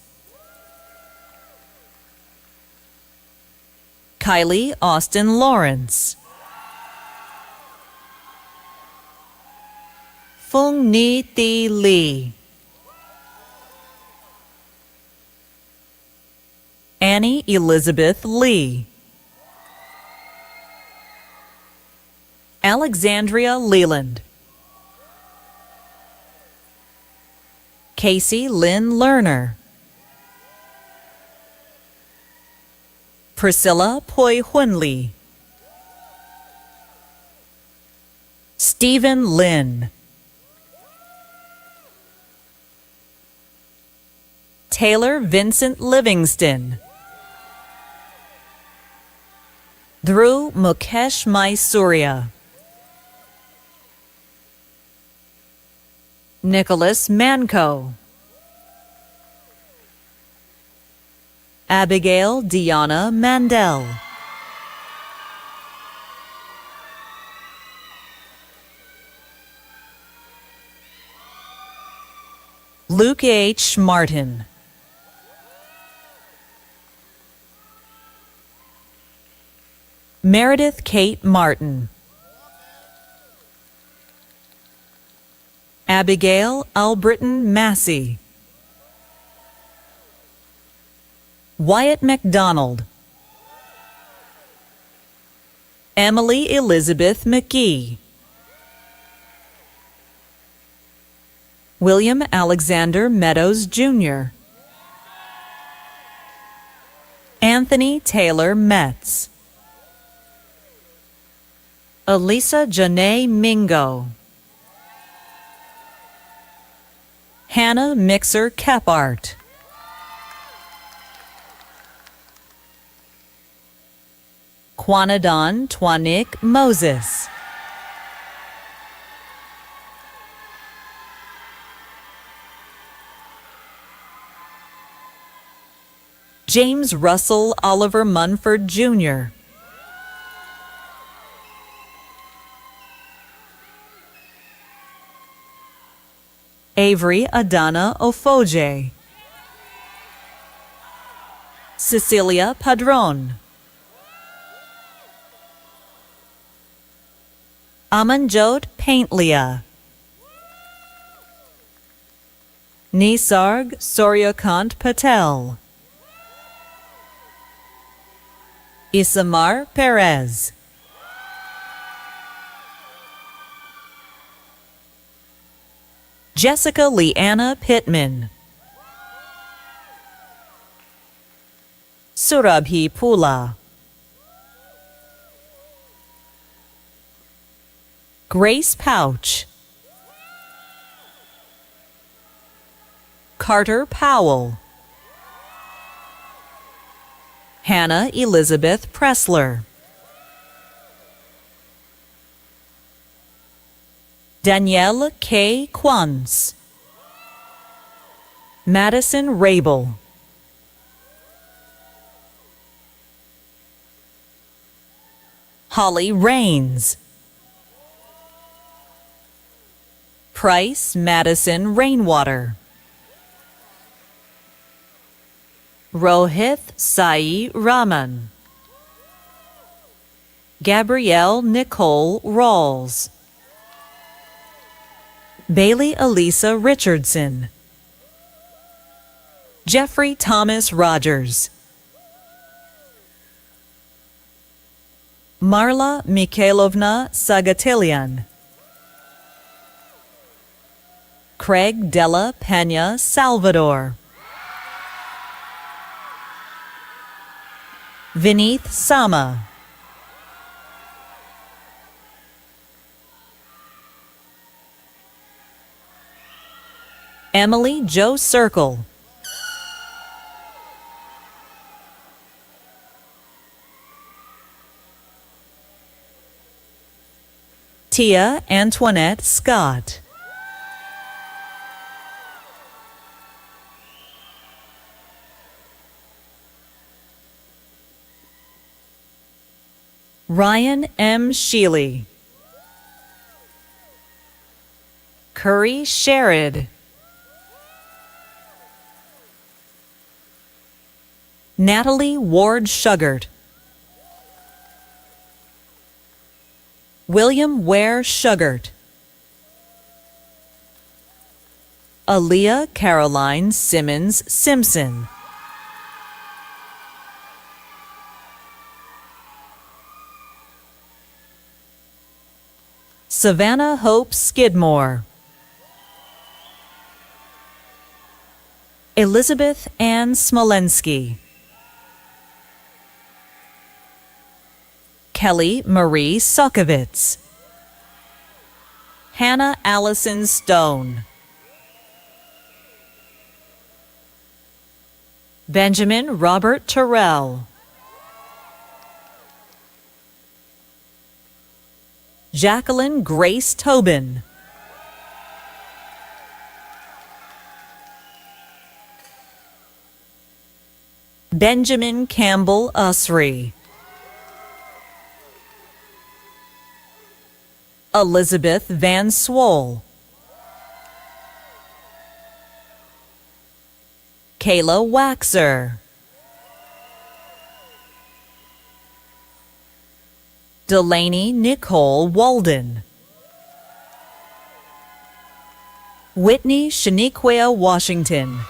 Kylie Austin Lawrence. Fung Ni Thi Lee. Annie Elizabeth Lee. Alexandria Leland. Casey Lynn Lerner. Priscilla Poi Hunley, Stephen Lin, Taylor Vincent Livingston, Dhruv Mukesh Mysurya, Nicholas Manco, Abigail Diana Mandel, Luke H. Martin, Meredith Kate Martin, Abigail Albritton Massey, Wyatt McDonald, Emily Elizabeth McGee, William Alexander Meadows Jr., Anthony Taylor Metz, Elisa Janae Mingo, Hannah Mixer Kephart, Quanadon Twanik Moses, James Russell Oliver Munford Jr., Avery Adana Ofoje, Cecilia Padron, Amanjot Paintlia, Nisarg Soryakant Patel, Isamar Perez, Jessica Leanna Pittman, Surabhi Pula, Grace Pouch, Carter Powell, Hannah Elizabeth Pressler, Danielle K. Quantz, Madison Rabel, Holly Rains, Price Madison Rainwater, Rohith Sai Raman, Gabrielle Nicole Rawls, Bailey Elisa Richardson, Jeffrey Thomas Rogers, Marla Mikhailovna Sagatilian, Craig Della Pena Salvador, Vineeth Sama, Emily Jo Circle, Tia Antoinette Scott, Ryan M. Sheely, Curry Sherrod, Natalie Ward Shuggart, William Ware Shuggart, Aaliyah Caroline Simmons Simpson, Savannah Hope Skidmore, Elizabeth Ann Smolensky, Kelly Marie Sukovitz, Hannah Allison Stone, Benjamin Robert Terrell, Jacqueline Grace Tobin, Benjamin Campbell Usry, Elizabeth Van Swole, Kayla Waxer, Delaney Nicole Walden, Whitney Shaniqua Washington,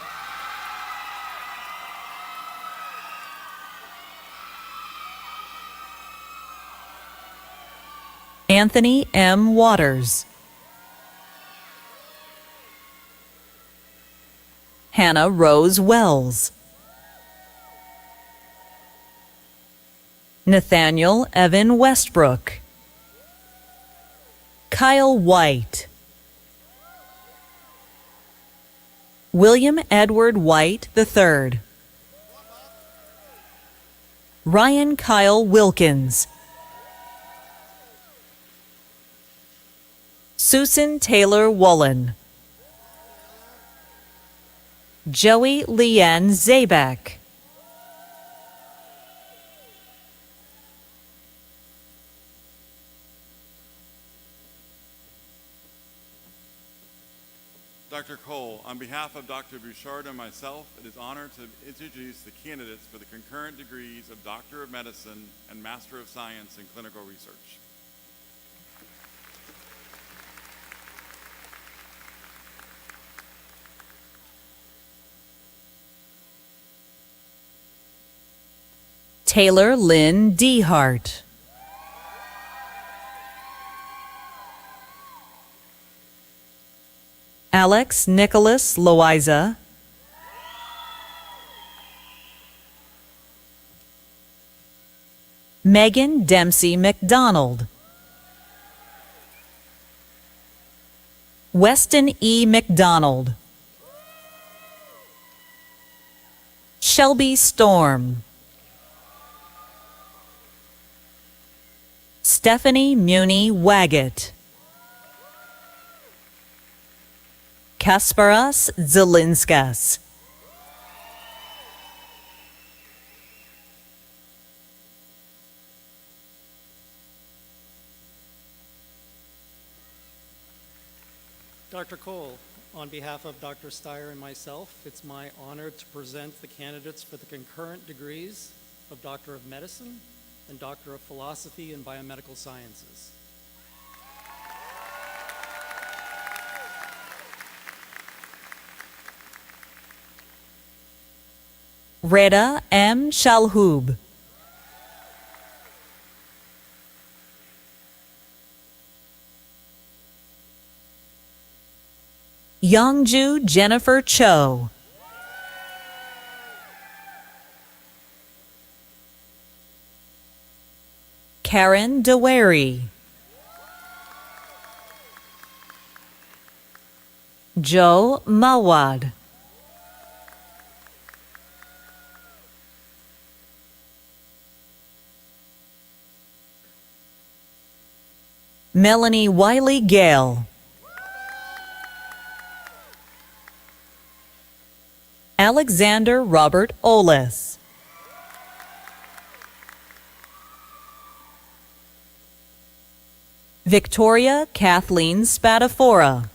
Anthony M. Waters, Hannah Rose Wells, Nathaniel Evan Westbrook, Kyle White, William Edward White III, Ryan Kyle Wilkins, Susan Taylor Woolen, Joey Leanne Zabek, Dr. Cole, on behalf of Dr. Bouchard and myself, it is an honor to introduce the candidates for the concurrent degrees of Doctor of Medicine and Master of Science in Clinical Research. Taylor Lynn Dehart, Alex Nicholas Loiza, Megan Dempsey McDonald, Weston E. McDonald, Shelby Storm, Stephanie Muni Waggett, Kasparas Zelinskas, Dr. Cole, on behalf of Dr. Steyer and myself, it's my honor to present the candidates for the concurrent degrees of Doctor of Medicine and Doctor of Philosophy and Biomedical Sciences. Reda M. Shalhoub, Youngju Jennifer Cho, Karen DeWary, Joe Mawad, Melanie Wiley Gale, Alexander Robert Oles, Victoria Kathleen Spadafora,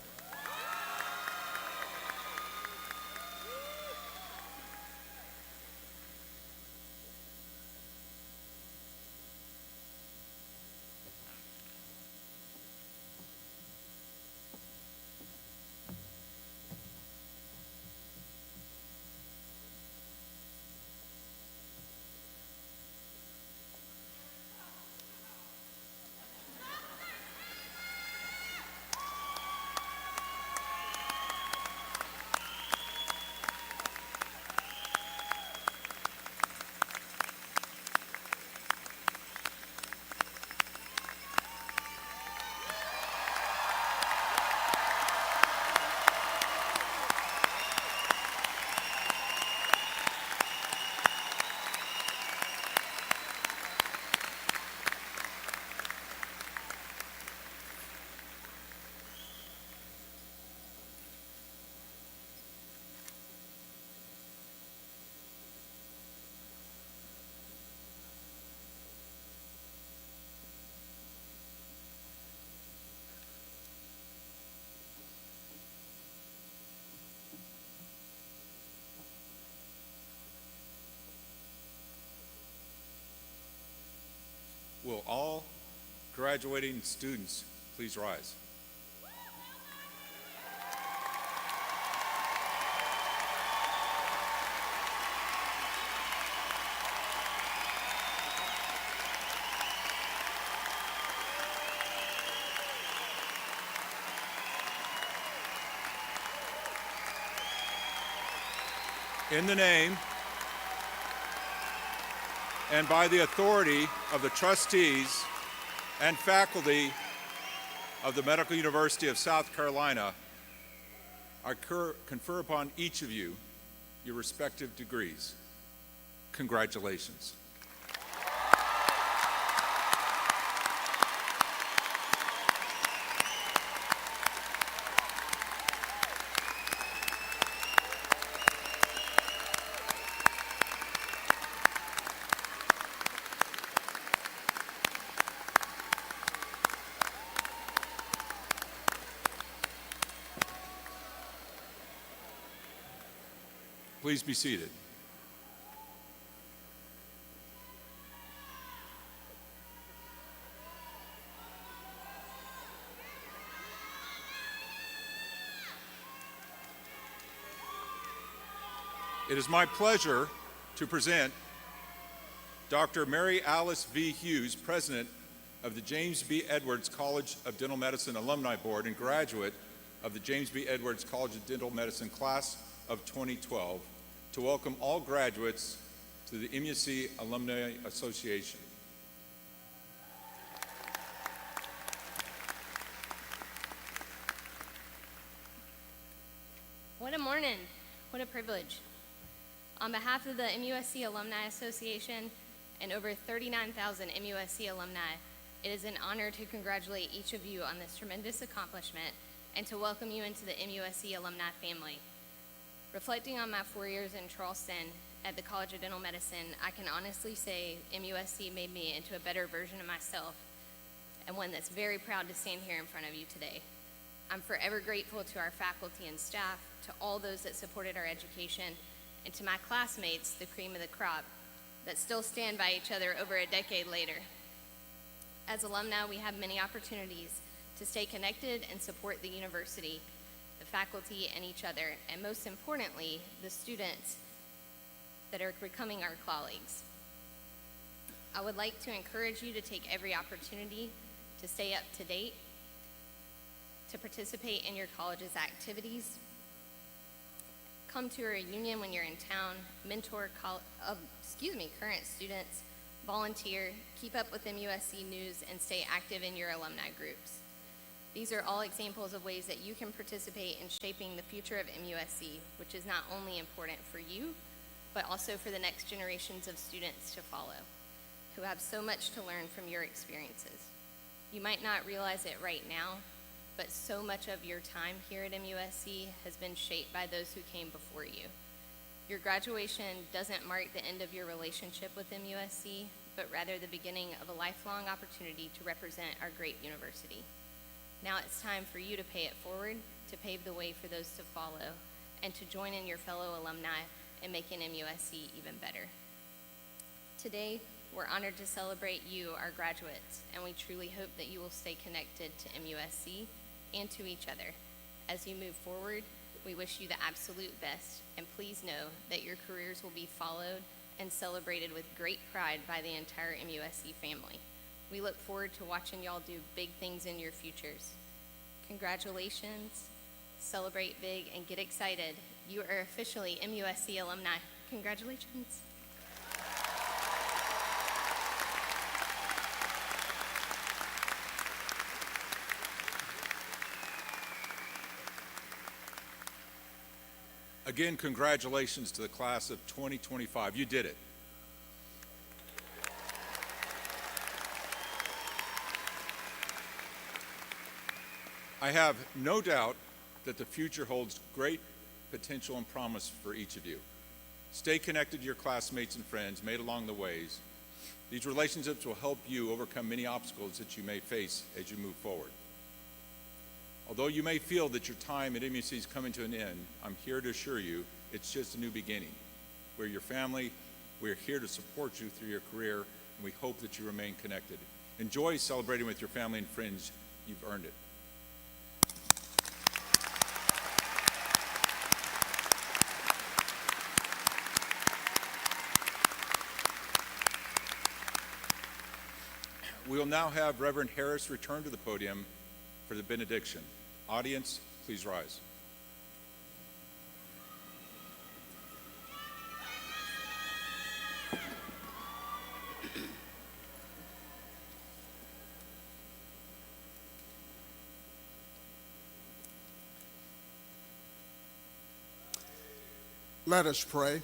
graduating students please rise? In the name and by the authority of the trustees and faculty of the Medical University of South Carolina, I confer upon each of you your respective degrees. Congratulations. Please be seated. It is my pleasure to present Dr. Mary Alice V. Hughes, President of the James B. Edwards College of Dental Medicine Alumni Board and graduate of the James B. Edwards College of Dental Medicine Class of 2012, to welcome all graduates to the MUSC Alumni Association. What a morning. What a privilege. On behalf of the MUSC Alumni Association and over 39,000 MUSC alumni, it is an honor to congratulate each of you on this tremendous accomplishment and to welcome you into the MUSC alumni family. Reflecting on my 4 years in Charleston at the College of Dental Medicine, I can honestly say MUSC made me into a better version of myself and one that's very proud to stand here in front of you today. I'm forever grateful to our faculty and staff, to all those that supported our education, and to my classmates, the cream of the crop, that still stand by each other over a decade later. As alumni, we have many opportunities to stay connected and support the university, the faculty, and each other, and most importantly, the students that are becoming our colleagues. I would like to encourage you to take every opportunity to stay up to date, to participate in your college's activities, come to a reunion when you're in town, mentor current students, volunteer, keep up with MUSC news, and stay active in your alumni groups. These are all examples of ways that you can participate in shaping the future of MUSC, which is not only important for you, but also for the next generations of students to follow, who have so much to learn from your experiences. You might not realize it right now, but so much of your time here at MUSC has been shaped by those who came before you. Your graduation doesn't mark the end of your relationship with MUSC, but rather the beginning of a lifelong opportunity to represent our great university. Now it's time for you to pay it forward, to pave the way for those to follow, and to join in your fellow alumni in making MUSC even better. Today, we're honored to celebrate you, our graduates, and we truly hope that you will stay connected to MUSC and to each other. As you move forward, we wish you the absolute best, and please know that your careers will be followed and celebrated with great pride by the entire MUSC family. We look forward to watching y'all do big things in your futures. Congratulations, celebrate big, and get excited. You are officially MUSC alumni. Congratulations. Again, congratulations to the class of 2025. You did it. I have no doubt that the future holds great potential and promise for each of you. Stay connected to your classmates and friends made along the ways. These relationships will help you overcome many obstacles that you may face as you move forward. Although you may feel that your time at MUSC is coming to an end, I'm here to assure you it's just a new beginning. We're your family, we're here to support you through your career, and we hope that you remain connected. Enjoy celebrating with your family and friends. You've earned it. We will now have Reverend Harris return to the podium for the benediction. Audience, please rise. Let us pray.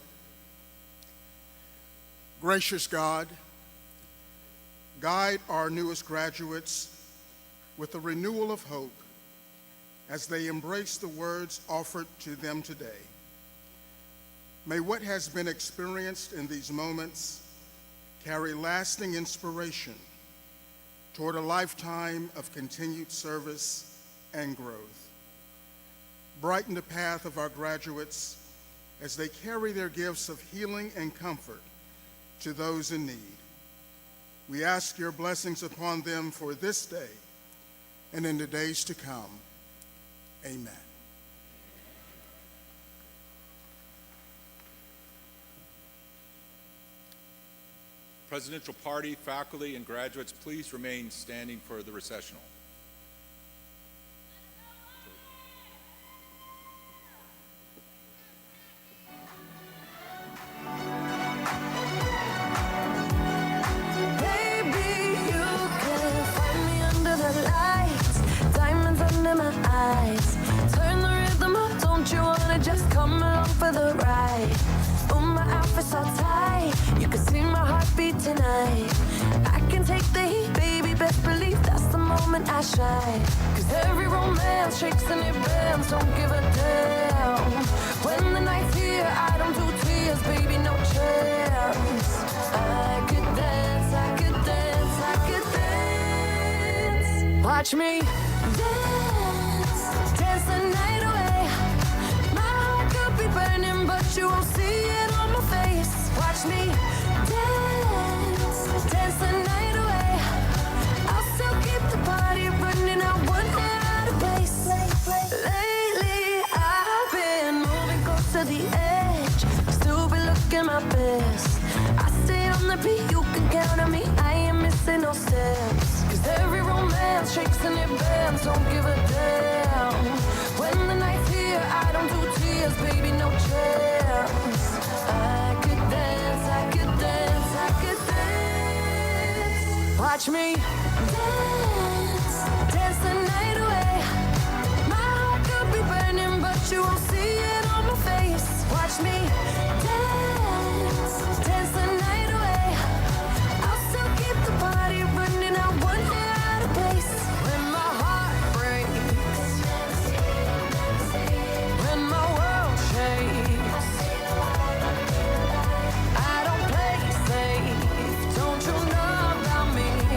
Gracious God, guide our newest graduates with a renewal of hope as they embrace the words offered to them today. May what has been experienced in these moments carry lasting inspiration toward a lifetime of continued service and growth. Brighten the path of our graduates as they carry their gifts of healing and comfort to those in need. We ask your blessings upon them for this day and in the days to come. Amen. Presidential party, faculty, and graduates, please remain standing for the recessional. Just come along for the ride. Oh, my outfit's all tight. You can see my heartbeat tonight. I can take the heat, baby, best believe that's the moment I shine. Cause every romance shakes and it bends, don't give a damn. When the night's here, I don't do tears, baby, no chance. I could dance, I could dance, I could dance. Watch me dance, dance the night away. Burning, but you won't see it on my face. Watch me dance, dance the night away. I'll still keep the party running, I won't get out of place. Lately, I've been moving close to the edge, still be looking my best. I stay on the beat, you can count on me, I ain't missing no steps. Cause every romance shakes and it bends, don't give a damn. When the night's here, I don't do tears, baby, no chance. I could dance, I could dance, I could dance. Watch me dance, dance the night away. My heart could be burning, but you won't see it on my face. Watch me